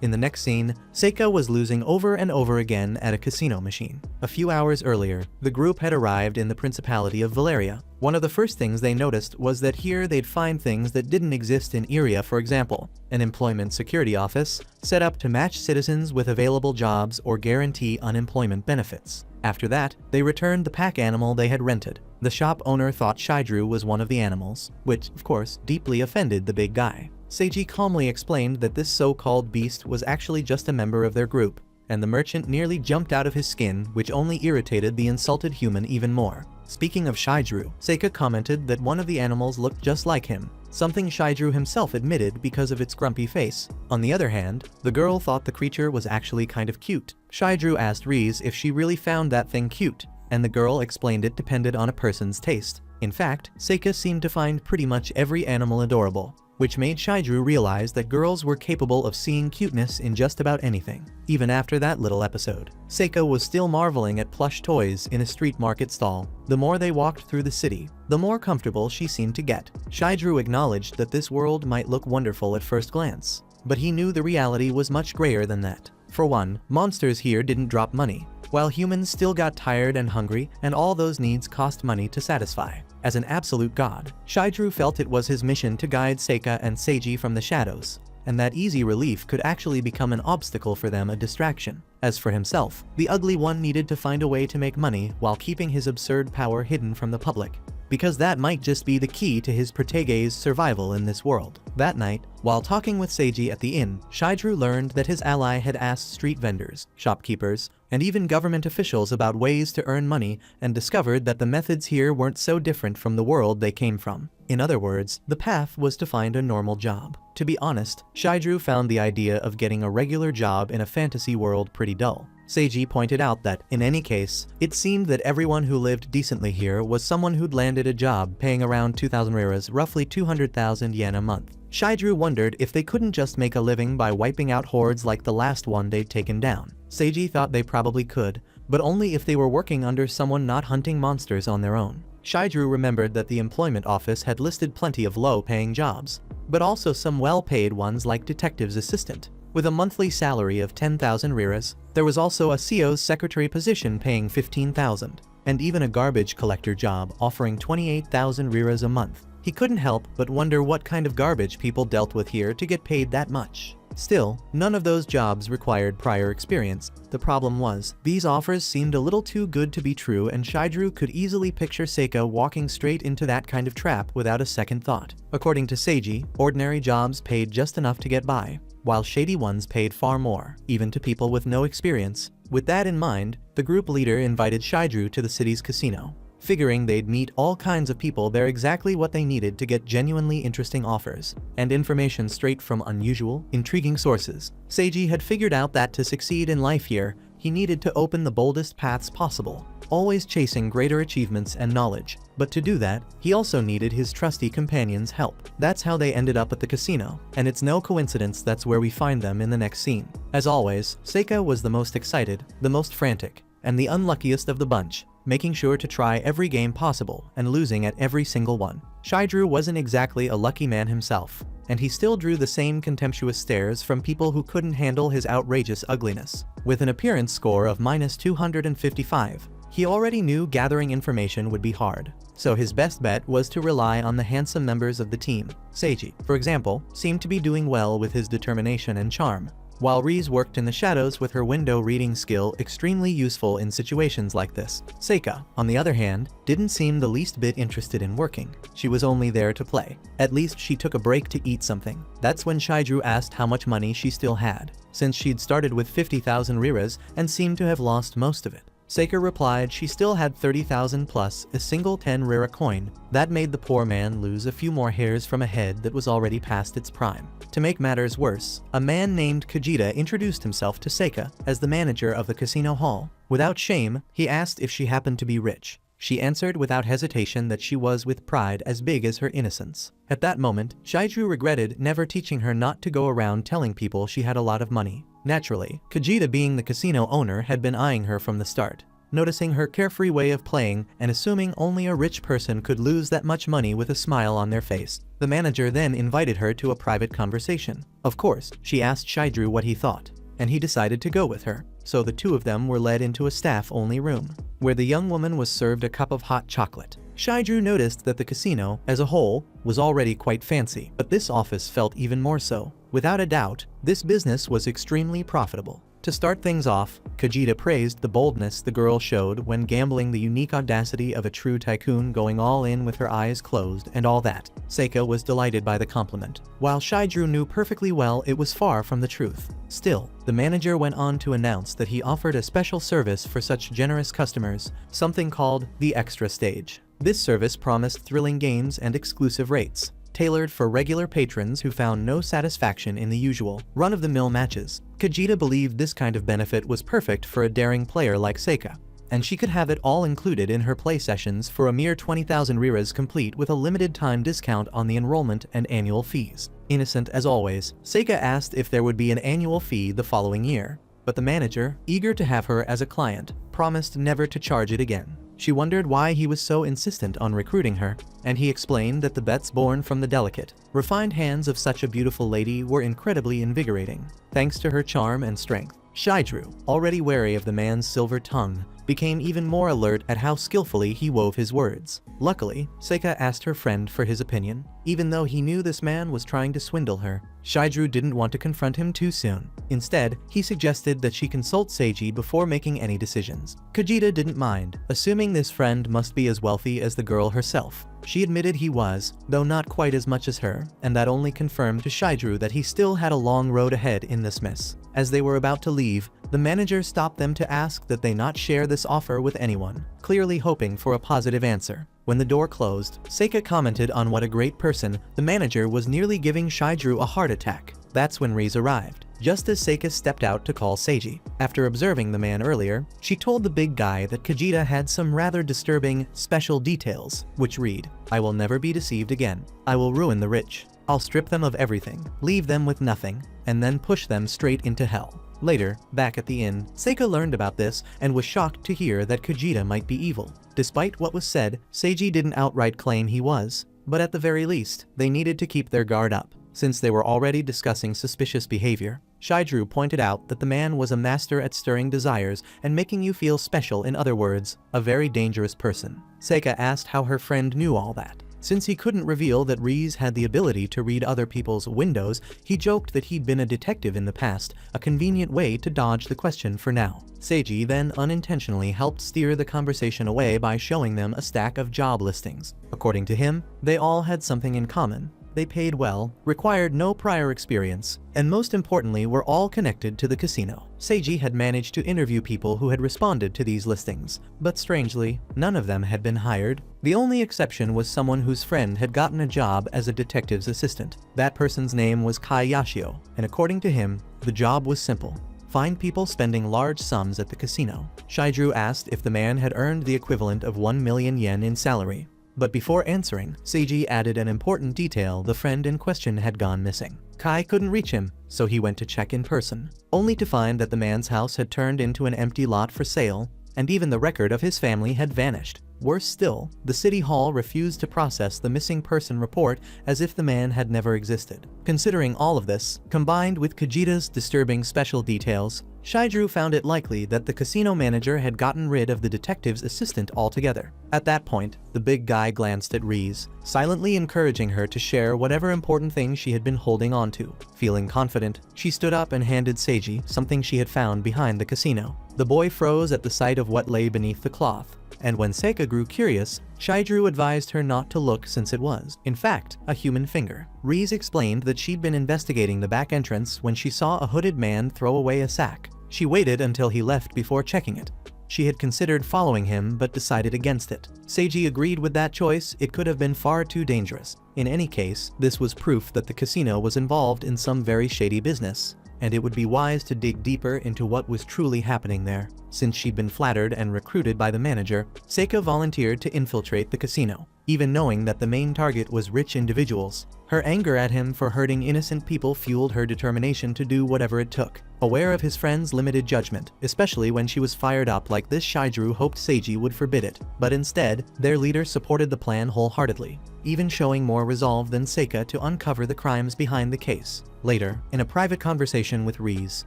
In the next scene, Seika was losing over and over again at a casino machine. A few hours earlier, the group had arrived in the Principality of Valeria. One of the first things they noticed was that here they'd find things that didn't exist in Iria. For example, an employment security office set up to match citizens with available jobs or guarantee unemployment benefits. After that, they returned the pack animal they had rented. The shop owner thought Shaidru was one of the animals, which, of course, deeply offended the big guy. Seiji calmly explained that this so-called beast was actually just a member of their group, and the merchant nearly jumped out of his skin, which only irritated the insulted human even more. Speaking of Shaidru, Seika commented that one of the animals looked just like him, something Shaidru himself admitted because of its grumpy face. On the other hand, the girl thought the creature was actually kind of cute. Shaidru asked Rize if she really found that thing cute, and the girl explained it depended on a person's taste. In fact, Seika seemed to find pretty much every animal adorable, which made Shidru realize that girls were capable of seeing cuteness in just about anything. Even after that little episode, Seika was still marveling at plush toys in a street market stall. The more they walked through the city, the more comfortable she seemed to get. Shidru acknowledged that this world might look wonderful at first glance, but he knew the reality was much grayer than that. For one, monsters here didn't drop money, while humans still got tired and hungry, and all those needs cost money to satisfy. As an absolute god, Shidru felt it was his mission to guide Seika and Seiji from the shadows, and that easy relief could actually become an obstacle for them, a distraction. As for himself, the ugly one needed to find a way to make money while keeping his absurd power hidden from the public, because that might just be the key to his protege's survival in this world. That night, while talking with Seiji at the inn, Shidru learned that his ally had asked street vendors, shopkeepers, and even government officials about ways to earn money, and discovered that the methods here weren't so different from the world they came from. In other words, the path was to find a normal job. To be honest, Shidru found the idea of getting a regular job in a fantasy world pretty dull. Seiji pointed out that, in any case, it seemed that everyone who lived decently here was someone who'd landed a job paying around 2,000 riras, roughly 200,000 yen a month. Shidru wondered if they couldn't just make a living by wiping out hordes like the last one they'd taken down. Seiji thought they probably could, but only if they were working under someone not hunting monsters on their own. Shidru remembered that the employment office had listed plenty of low-paying jobs, but also some well-paid ones like detective's assistant, with a monthly salary of 10,000 riras. There was also a CO's secretary position paying 15,000, and even a garbage collector job offering 28,000 riras a month. He couldn't help but wonder what kind of garbage people dealt with here to get paid that much. Still, none of those jobs required prior experience. The problem was, these offers seemed a little too good to be true, and Shidru could easily picture Seika walking straight into that kind of trap without a second thought. According to Seiji, ordinary jobs paid just enough to get by, while shady ones paid far more, even to people with no experience. With that in mind, the group leader invited Shidru to the city's casino, figuring they'd meet all kinds of people there, exactly what they needed to get genuinely interesting offers and information straight from unusual, intriguing sources. Seiji had figured out that to succeed in life here, he needed to open the boldest paths possible, always chasing greater achievements and knowledge. But to do that, he also needed his trusty companion's help. That's how they ended up at the casino, and it's no coincidence that's where we find them in the next scene. As always, Seika was the most excited, the most frantic, and the unluckiest of the bunch, making sure to try every game possible and losing at every single one. Shidru wasn't exactly a lucky man himself, and he still drew the same contemptuous stares from people who couldn't handle his outrageous ugliness. With an appearance score of -255, he already knew gathering information would be hard, so his best bet was to rely on the handsome members of the team. Seiji, for example, seemed to be doing well with his determination and charm, while Rize worked in the shadows with her window reading skill, extremely useful in situations like this. Seika, on the other hand, didn't seem the least bit interested in working. She was only there to play. At least she took a break to eat something. That's when Shidru asked how much money she still had, since she'd started with 50,000 riras and seemed to have lost most of it. Seika replied she still had 30,000 plus a single 10 rira coin. That made the poor man lose a few more hairs from a head that was already past its prime. To make matters worse, a man named Kajita introduced himself to Seika as the manager of the casino hall. Without shame, he asked if she happened to be rich. She answered without hesitation that she was, with pride as big as her innocence. At that moment, Shidru regretted never teaching her not to go around telling people she had a lot of money. Naturally, Kajita, being the casino owner, had been eyeing her from the start, noticing her carefree way of playing and assuming only a rich person could lose that much money with a smile on their face. The manager then invited her to a private conversation. Of course, she asked Shidru what he thought, and he decided to go with her. So the two of them were led into a staff-only room, where the young woman was served a cup of hot chocolate. Shidru noticed that the casino, as a whole, was already quite fancy, but this office felt even more so. Without a doubt, this business was extremely profitable. To start things off, Kajita praised the boldness the girl showed when gambling, the unique audacity of a true tycoon, going all in with her eyes closed and all that. Seika was delighted by the compliment, while Shidru knew perfectly well it was far from the truth. Still, the manager went on to announce that he offered a special service for such generous customers, something called the Extra Stage. This service promised thrilling games and exclusive rates, tailored for regular patrons who found no satisfaction in the usual, run-of-the-mill matches. Kajita believed this kind of benefit was perfect for a daring player like Seika. and she could have it all included in her play sessions for a mere 20,000 riras complete with a limited time discount on the enrollment and annual fees. Innocent as always, Seika asked if there would be an annual fee the following year, but the manager, eager to have her as a client, promised never to charge it again. She wondered why he was so insistent on recruiting her, and he explained that the bets born from the delicate, refined hands of such a beautiful lady were incredibly invigorating, thanks to her charm and strength. Shidru, already wary of the man's silver tongue, became even more alert at how skillfully he wove his words. Luckily, Seika asked her friend for his opinion, even though he knew this man was trying to swindle her. Shidru didn't want to confront him too soon. Instead, he suggested that she consult Seiji before making any decisions. Kajita didn't mind, assuming this friend must be as wealthy as the girl herself. She admitted he was, though not quite as much as her, and that only confirmed to Shidru that he still had a long road ahead in this mess. As they were about to leave, the manager stopped them to ask that they not share this offer with anyone, clearly hoping for a positive answer. When the door closed, Seika commented on what a great person the manager was, nearly giving Shidru a heart attack. That's when Riz arrived, just as Seika stepped out to call Seiji. After observing the man earlier, she told the big guy that Kajita had some rather disturbing, special details, which read, "I will never be deceived again. I will ruin the rich. I'll strip them of everything, leave them with nothing, and then push them straight into hell." Later, back at the inn, Seika learned about this and was shocked to hear that Kajita might be evil. Despite what was said, Seiji didn't outright claim he was, but at the very least, they needed to keep their guard up, since they were already discussing suspicious behavior. Shidru pointed out that the man was a master at stirring desires and making you feel special, in other words, a very dangerous person. Seika asked how her friend knew all that. Since he couldn't reveal that Riz had the ability to read other people's windows, he joked that he'd been a detective in the past, a convenient way to dodge the question for now. Seiji then unintentionally helped steer the conversation away by showing them a stack of job listings. According to him, they all had something in common. They paid well, required no prior experience, and most importantly were all connected to the casino. Seiji had managed to interview people who had responded to these listings, but strangely, none of them had been hired. The only exception was someone whose friend had gotten a job as a detective's assistant. That person's name was Kai Yashio, and according to him, the job was simple. Find people spending large sums at the casino. Shidru asked if the man had earned the equivalent of 1 million yen in salary. But before answering, Seiji added an important detail: the friend in question had gone missing. Kai couldn't reach him, so he went to check in person, only to find that the man's house had turned into an empty lot for sale, and even the record of his family had vanished. Worse still, the city hall refused to process the missing person report as if the man had never existed. Considering all of this, combined with Kajita's disturbing special details, Shidru found it likely that the casino manager had gotten rid of the detective's assistant altogether. At that point, the big guy glanced at Riz, silently encouraging her to share whatever important thing she had been holding on to. Feeling confident, she stood up and handed Seiji something she had found behind the casino. The boy froze at the sight of what lay beneath the cloth, and when Seika grew curious, Shidru advised her not to look since it was, in fact, a human finger. Riz explained that she'd been investigating the back entrance when she saw a hooded man throw away a sack. She waited until he left before checking it. She had considered following him but decided against it. Seiji agreed with that choice. It could have been far too dangerous. In any case, this was proof that the casino was involved in some very shady business, and it would be wise to dig deeper into what was truly happening there. Since she'd been flattered and recruited by the manager, Seika volunteered to infiltrate the casino, even knowing that the main target was rich individuals. Her anger at him for hurting innocent people fueled her determination to do whatever it took. Aware of his friend's limited judgment, especially when she was fired up like this, Shidru hoped Seiji would forbid it, but instead, their leader supported the plan wholeheartedly, even showing more resolve than Seika to uncover the crimes behind the case. Later, in a private conversation with Riz,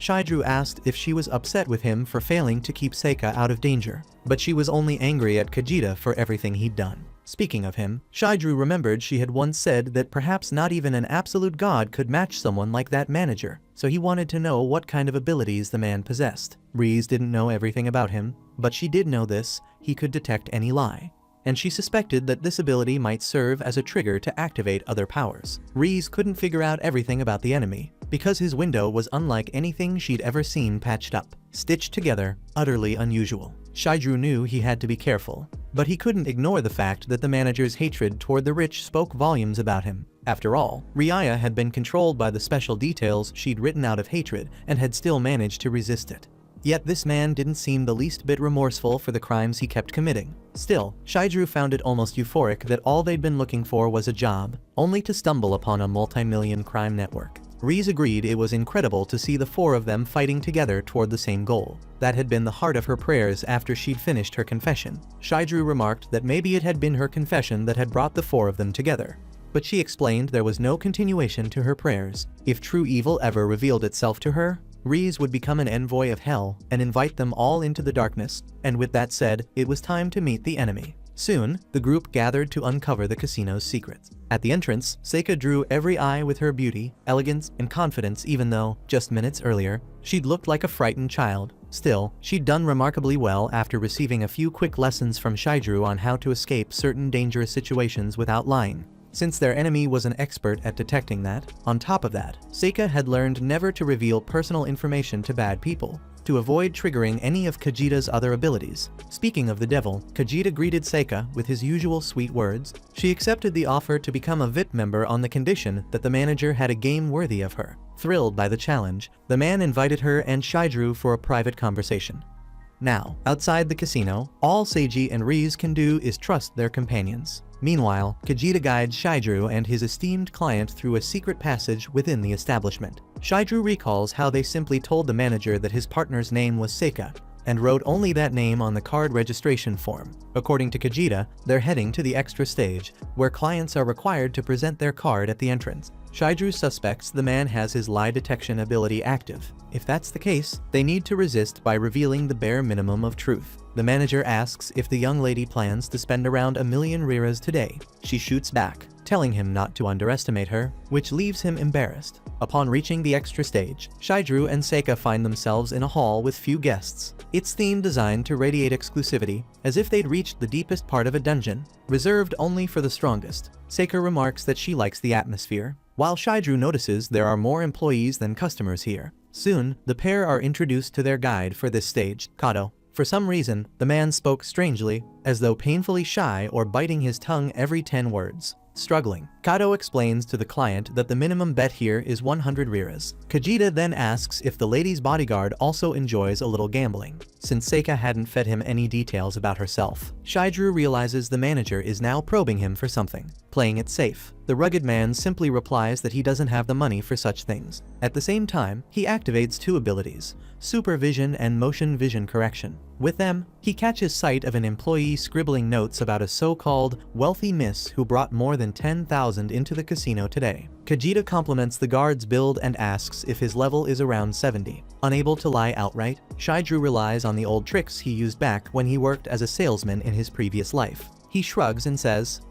Shidru asked if she was upset with him for failing to keep Seika out of danger, but she was only angry at Kajita for everything he'd done. Speaking of him, Shidru remembered she had once said that perhaps not even an absolute god could match someone like that manager, so he wanted to know what kind of abilities the man possessed. Riz didn't know everything about him, but she did know this: he could detect any lie, and she suspected that this ability might serve as a trigger to activate other powers. Riz couldn't figure out everything about the enemy, because his window was unlike anything she'd ever seen patched up, stitched together, utterly unusual. Shidru knew he had to be careful, but he couldn't ignore the fact that the manager's hatred toward the rich spoke volumes about him. After all, Riaya had been controlled by the special details she'd written out of hatred and had still managed to resist it. Yet this man didn't seem the least bit remorseful for the crimes he kept committing. Still, Shaidru found it almost euphoric that all they'd been looking for was a job, only to stumble upon a multi-million crime network. Reese agreed it was incredible to see the four of them fighting together toward the same goal. That had been the heart of her prayers after she'd finished her confession. Shaidru remarked that maybe it had been her confession that had brought the four of them together. But she explained there was no continuation to her prayers. If true evil ever revealed itself to her, Reese would become an envoy of hell and invite them all into the darkness, and with that said, it was time to meet the enemy. Soon, the group gathered to uncover the casino's secrets. At the entrance, Seika drew every eye with her beauty, elegance, and confidence even though, just minutes earlier, she'd looked like a frightened child. Still, she'd done remarkably well after receiving a few quick lessons from Shaidru on how to escape certain dangerous situations without lying. Since their enemy was an expert at detecting that, on top of that, Seika had learned never to reveal personal information to bad people, to avoid triggering any of Kajita's other abilities. Speaking of the devil, Kajita greeted Seika with his usual sweet words. She accepted the offer to become a VIP member on the condition that the manager had a game worthy of her. Thrilled by the challenge, the man invited her and Shaidru for a private conversation. Now, outside the casino, all Seiji and Reese can do is trust their companions. Meanwhile, Kajita guides Shaidru and his esteemed client through a secret passage within the establishment. Shaidru recalls how they simply told the manager that his partner's name was Seika, and wrote only that name on the card registration form. According to Kajita, they're heading to the extra stage, where clients are required to present their card at the entrance. Shaidru suspects the man has his lie detection ability active. If that's the case, they need to resist by revealing the bare minimum of truth. The manager asks if the young lady plans to spend around 1,000,000 liras today. She shoots back, telling him not to underestimate her, which leaves him embarrassed. Upon reaching the extra stage, Shaidru and Seika find themselves in a hall with few guests. Its theme designed to radiate exclusivity, as if they'd reached the deepest part of a dungeon, reserved only for the strongest. Seika remarks that she likes the atmosphere, while Shaidru notices there are more employees than customers here. Soon, the pair are introduced to their guide for this stage, Kato. For some reason, the man spoke strangely, as though painfully shy or biting his tongue every 10 words. Struggling, Kato explains to the client that the minimum bet here is 100 liras. Kajita then asks if the lady's bodyguard also enjoys a little gambling, since Seika hadn't fed him any details about herself. Shaidru realizes the manager is now probing him for something. Playing it safe, the rugged man simply replies that he doesn't have the money for such things. At the same time, he activates two abilities, supervision and motion vision correction. With them, he catches sight of an employee scribbling notes about a so-called wealthy miss who brought more than 10,000 into the casino today. Kajita compliments the guard's build and asks if his level is around 70. Unable to lie outright, Shaidru relies on the old tricks he used back when he worked as a salesman in his previous life. He shrugs and says,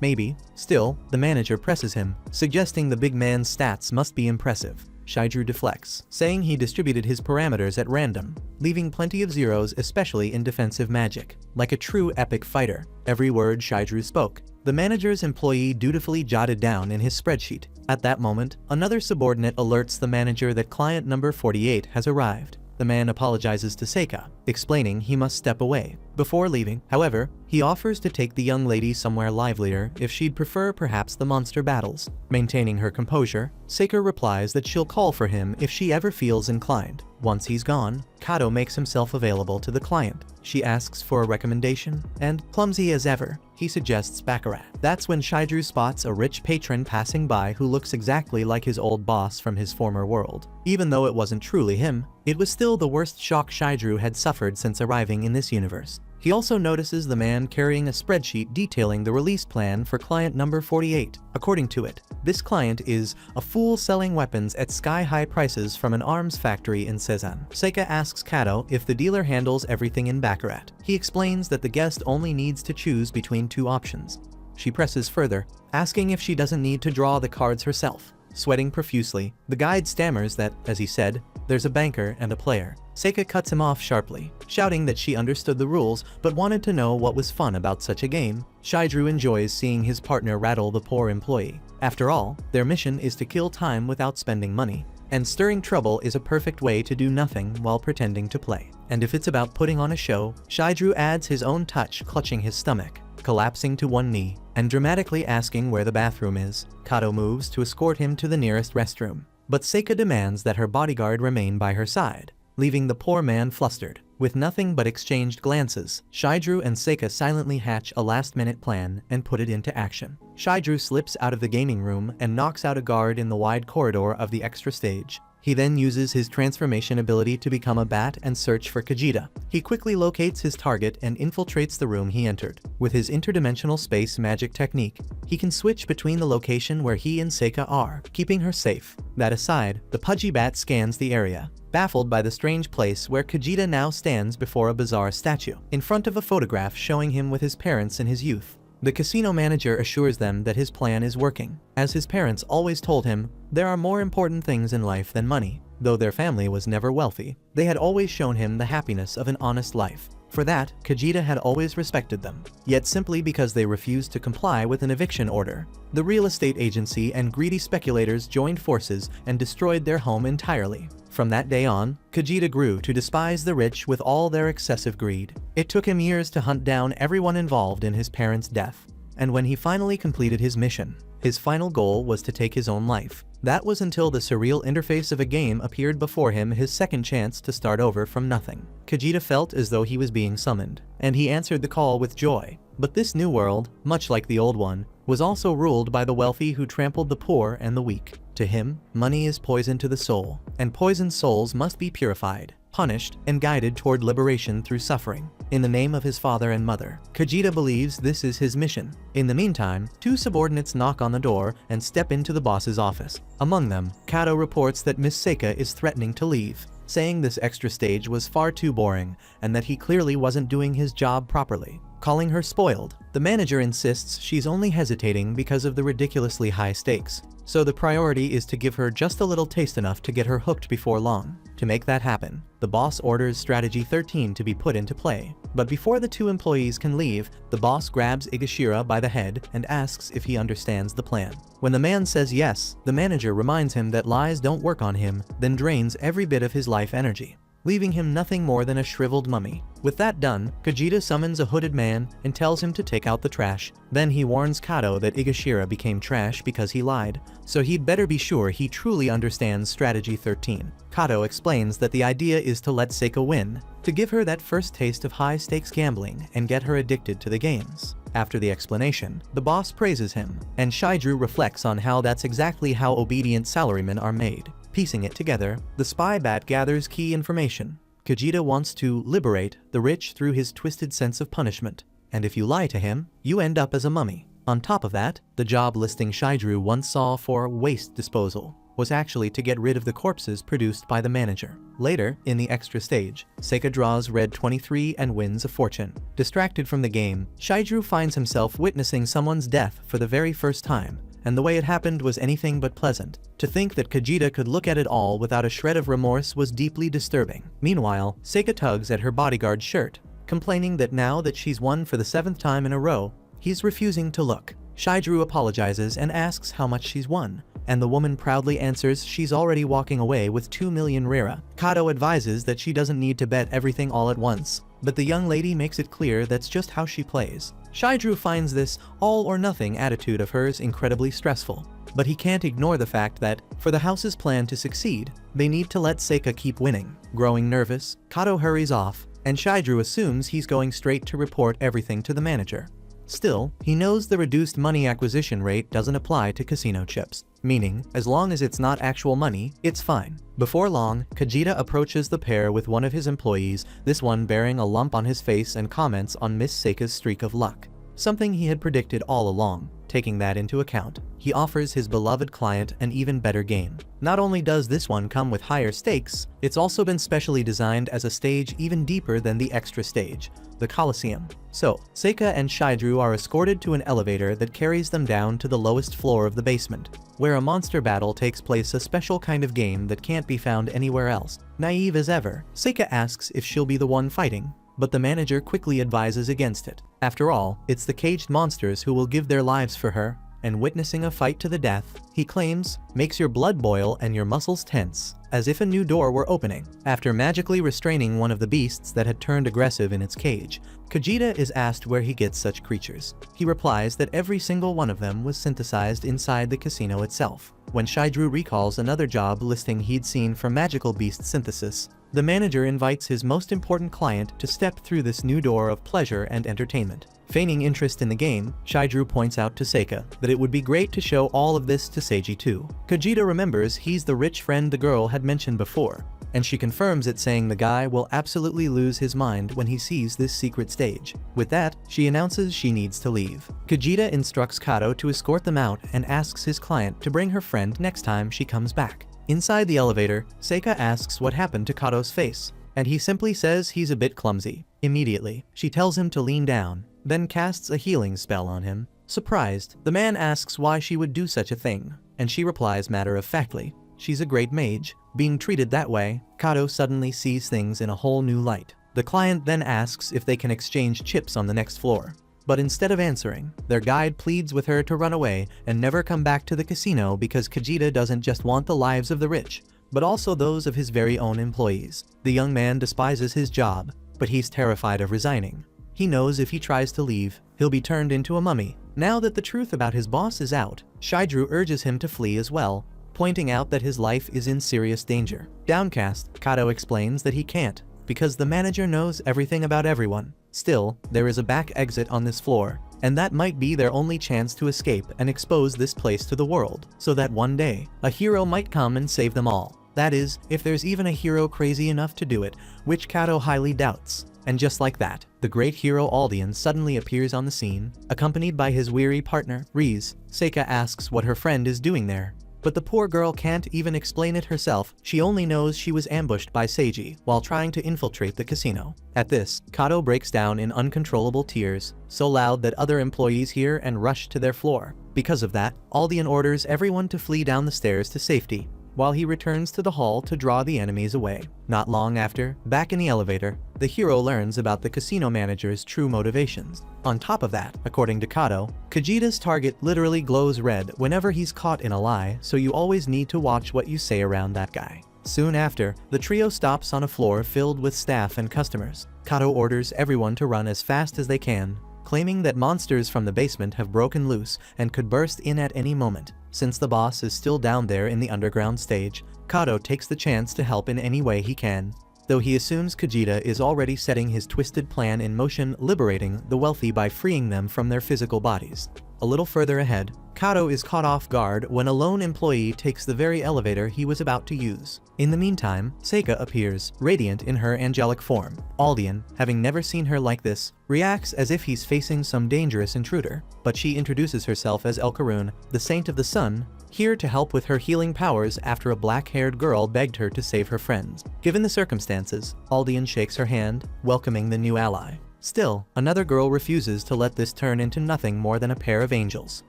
maybe. Still, the manager presses him, suggesting the big man's stats must be impressive. Shaidru deflects, saying he distributed his parameters at random, leaving plenty of zeros especially in defensive magic. Like a true epic fighter, every word Shaidru spoke, the manager's employee dutifully jotted down in his spreadsheet. At that moment, another subordinate alerts the manager that client number 48 has arrived. The man apologizes to Seika, explaining he must step away. Before leaving, however, he offers to take the young lady somewhere livelier if she'd prefer perhaps the monster battles. Maintaining her composure, Seika replies that she'll call for him if she ever feels inclined. Once he's gone, Kato makes himself available to the client. She asks for a recommendation, and, clumsy as ever, he suggests baccarat. That's when Shaidru spots a rich patron passing by who looks exactly like his old boss from his former world. Even though it wasn't truly him, it was still the worst shock Shaidru had suffered since arriving in this universe. He also notices the man carrying a spreadsheet detailing the release plan for client number 48. According to it, this client is a fool selling weapons at sky-high prices from an arms factory in Cezanne. Seika asks Kato if the dealer handles everything in baccarat. He explains that the guest only needs to choose between two options. She presses further, asking if she doesn't need to draw the cards herself. Sweating profusely, the guide stammers that, as he said, there's a banker and a player. Seika cuts him off sharply, shouting that she understood the rules but wanted to know what was fun about such a game. Shaidru enjoys seeing his partner rattle the poor employee. After all, their mission is to kill time without spending money, and stirring trouble is a perfect way to do nothing while pretending to play. And if it's about putting on a show, Shaidru adds his own touch, clutching his stomach, collapsing to one knee, and dramatically asking where the bathroom is. Kato moves to escort him to the nearest restroom, but Seika demands that her bodyguard remain by her side. leaving the poor man flustered. With nothing but exchanged glances, Shidru and Seika silently hatch a last-minute plan and put it into action. Shidru slips out of the gaming room and knocks out a guard in the wide corridor of the extra stage. He then uses his transformation ability to become a bat and search for Kajita. He quickly locates his target and infiltrates the room he entered. With his interdimensional space magic technique, he can switch between the location where he and Seika are, keeping her safe. That aside, the pudgy bat scans the area, baffled by the strange place where Kajita now stands before a bizarre statue, in front of a photograph showing him with his parents in his youth. The casino manager assures them that his plan is working. As his parents always told him, there are more important things in life than money. Though their family was never wealthy, they had always shown him the happiness of an honest life. For that, Kajita had always respected them. Yet simply because they refused to comply with an eviction order, the real estate agency and greedy speculators joined forces and destroyed their home entirely. From that day on, Kajita grew to despise the rich with all their excessive greed. It took him years to hunt down everyone involved in his parents' death. And when he finally completed his mission, his final goal was to take his own life. That was until the surreal interface of a game appeared before him, his second chance to start over from nothing. Kajita felt as though he was being summoned, and he answered the call with joy. But this new world, much like the old one, was also ruled by the wealthy who trampled the poor and the weak. To him, money is poison to the soul, and poisoned souls must be purified, punished, and guided toward liberation through suffering. In the name of his father and mother, Kajita believes this is his mission. In the meantime, two subordinates knock on the door and step into the boss's office. Among them, Kato reports that Miss Seika is threatening to leave, saying this extra stage was far too boring and that he clearly wasn't doing his job properly. Calling her spoiled, the manager insists she's only hesitating because of the ridiculously high stakes. So the priority is to give her just a little taste enough to get her hooked before long. To make that happen, the boss orders Strategy 13 to be put into play. But before the two employees can leave, the boss grabs Igashira by the head and asks if he understands the plan. When the man says yes, the manager reminds him that lies don't work on him, then drains every bit of his life energy, leaving him nothing more than a shriveled mummy. With that done, Kajita summons a hooded man and tells him to take out the trash. Then he warns Kato that Igashira became trash because he lied, so he'd better be sure he truly understands Strategy 13. Kato explains that the idea is to let Seika win, to give her that first taste of high-stakes gambling and get her addicted to the games. After the explanation, the boss praises him, and Shidru reflects on how that's exactly how obedient salarymen are made. Piecing it together, the spy bat gathers key information. Kajita wants to liberate the rich through his twisted sense of punishment, and if you lie to him, you end up as a mummy. On top of that, the job listing Shidru once saw for waste disposal was actually to get rid of the corpses produced by the manager. Later, in the extra stage, Seika draws red 23 and wins a fortune. Distracted from the game, Shidru finds himself witnessing someone's death for the very first time, and the way it happened was anything but pleasant. To think that Kajita could look at it all without a shred of remorse was deeply disturbing. Meanwhile, Seika tugs at her bodyguard's shirt, complaining that now that she's won for the 7th time in a row, he's refusing to look. Shidru apologizes and asks how much she's won, and the woman proudly answers she's already walking away with 2 million rera. Kato advises that she doesn't need to bet everything all at once, but the young lady makes it clear that's just how she plays. Shidru finds this all-or-nothing attitude of hers incredibly stressful, but he can't ignore the fact that, for the house's plan to succeed, they need to let Seika keep winning. Growing nervous, Kato hurries off, and Shidru assumes he's going straight to report everything to the manager. Still, he knows the reduced money acquisition rate doesn't apply to casino chips, meaning, as long as it's not actual money, it's fine. Before long, Kajita approaches the pair with one of his employees, this one bearing a lump on his face, and comments on Miss Seika's streak of luck. Something he had predicted all along. Taking that into account, he offers his beloved client an even better game. Not only does this one come with higher stakes, it's also been specially designed as a stage even deeper than the extra stage, the Colosseum. So, Seika and Shidru are escorted to an elevator that carries them down to the lowest floor of the basement, where a monster battle takes place, a special kind of game that can't be found anywhere else. Naive as ever, Seika asks if she'll be the one fighting, but the manager quickly advises against it. After all, it's the caged monsters who will give their lives for her, and witnessing a fight to the death, he claims, makes your blood boil and your muscles tense, as if a new door were opening. After magically restraining one of the beasts that had turned aggressive in its cage, Kajita is asked where he gets such creatures. He replies that every single one of them was synthesized inside the casino itself. When Shaidru recalls another job listing he'd seen for magical beast synthesis, the manager invites his most important client to step through this new door of pleasure and entertainment. Feigning interest in the game, Shaidru points out to Seika that it would be great to show all of this to Seiji too. Kajita remembers he's the rich friend the girl had mentioned before, and she confirms it, saying the guy will absolutely lose his mind when he sees this secret stage. With that, she announces she needs to leave. Kajita instructs Kato to escort them out and asks his client to bring her friend next time she comes back. Inside the elevator, Seika asks what happened to Kato's face, and he simply says he's a bit clumsy. Immediately, she tells him to lean down, then casts a healing spell on him. Surprised, the man asks why she would do such a thing, and she replies matter-of-factly, she's a great mage. Being treated that way, Kato suddenly sees things in a whole new light. The client then asks if they can exchange chips on the next floor. But instead of answering, their guide pleads with her to run away and never come back to the casino because Kajita doesn't just want the lives of the rich, but also those of his very own employees. The young man despises his job, but he's terrified of resigning. He knows if he tries to leave, he'll be turned into a mummy. Now that the truth about his boss is out, Shaidru urges him to flee as well, pointing out that his life is in serious danger. Downcast, Kato explains that he can't, because the manager knows everything about everyone. Still, there is a back exit on this floor, and that might be their only chance to escape and expose this place to the world, so that one day, a hero might come and save them all. That is, if there's even a hero crazy enough to do it, which Kato highly doubts. And just like that, the great hero Aldian suddenly appears on the scene, accompanied by his weary partner, Riz. Seika asks what her friend is doing there, but the poor girl can't even explain it herself. She only knows she was ambushed by Seiji while trying to infiltrate the casino. At this, Kato breaks down in uncontrollable tears, so loud that other employees hear and rush to their floor. Because of that, Aldian orders everyone to flee down the stairs to safety, while he returns to the hall to draw the enemies away. Not long after, back in the elevator, the hero learns about the casino manager's true motivations. On top of that, according to Kato, Kajita's target literally glows red whenever he's caught in a lie, so you always need to watch what you say around that guy. Soon after, the trio stops on a floor filled with staff and customers. Kato orders everyone to run as fast as they can, claiming that monsters from the basement have broken loose and could burst in at any moment. Since the boss is still down there in the underground stage, Kato takes the chance to help in any way he can, though he assumes Kajita is already setting his twisted plan in motion, liberating the wealthy by freeing them from their physical bodies. A little further ahead, Kato is caught off guard when a lone employee takes the very elevator he was about to use. In the meantime, Seika appears, radiant in her angelic form. Aldian, having never seen her like this, reacts as if he's facing some dangerous intruder, but she introduces herself as Elkarun, the Saint of the Sun, here to help with her healing powers after a black-haired girl begged her to save her friends. Given the circumstances, Aldian shakes her hand, welcoming the new ally. Still, another girl refuses to let this turn into nothing more than a pair of angels,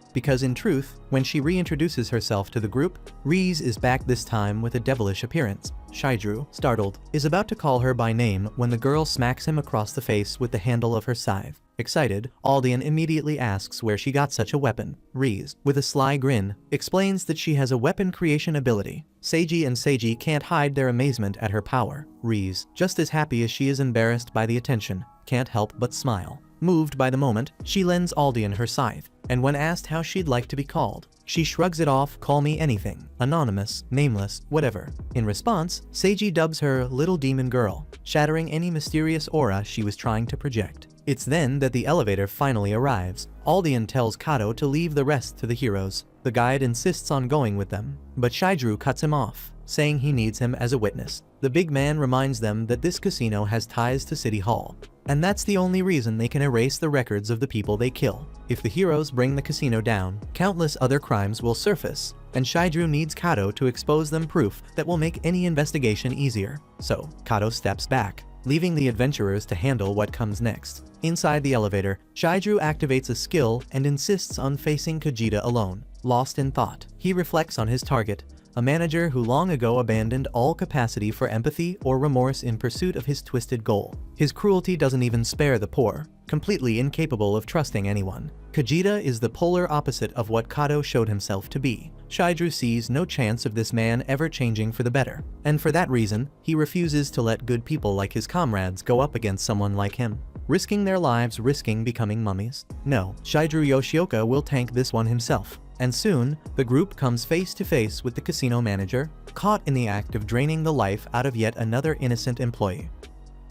because in truth, when she reintroduces herself to the group, Riz is back this time with a devilish appearance. Shaidru, startled, is about to call her by name when the girl smacks him across the face with the handle of her scythe. Excited, Aldian immediately asks where she got such a weapon. Riz, with a sly grin, explains that she has a weapon creation ability. Seiji can't hide their amazement at her power. Riz, just as happy as she is embarrassed by the attention, can't help but smile. Moved by the moment, she lends Aldian her scythe, and when asked how she'd like to be called, she shrugs it off, call me anything, anonymous, nameless, whatever. In response, Seiji dubs her Little Demon Girl, shattering any mysterious aura she was trying to project. It's then that the elevator finally arrives. Aldian tells Kato to leave the rest to the heroes. The guide insists on going with them, but Shaidru cuts him off, saying he needs him as a witness. The big man reminds them that this casino has ties to City Hall, and that's the only reason they can erase the records of the people they kill. If the heroes bring the casino down, countless other crimes will surface, and Shaidru needs Kato to expose them, proof that will make any investigation easier. So, Kato steps back, leaving the adventurers to handle what comes next. Inside the elevator, Shaidru activates a skill and insists on facing Kajita alone. Lost in thought, he reflects on his target, a manager who long ago abandoned all capacity for empathy or remorse in pursuit of his twisted goal. His cruelty doesn't even spare the poor, completely incapable of trusting anyone. Kajita is the polar opposite of what Kato showed himself to be. Shidru sees no chance of this man ever changing for the better, and for that reason, he refuses to let good people like his comrades go up against someone like him, risking their lives, risking becoming mummies. No, Shidru Yoshioka will tank this one himself. And soon, the group comes face to face with the casino manager, caught in the act of draining the life out of yet another innocent employee.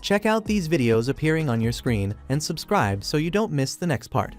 Check out these videos appearing on your screen and subscribe so you don't miss the next part.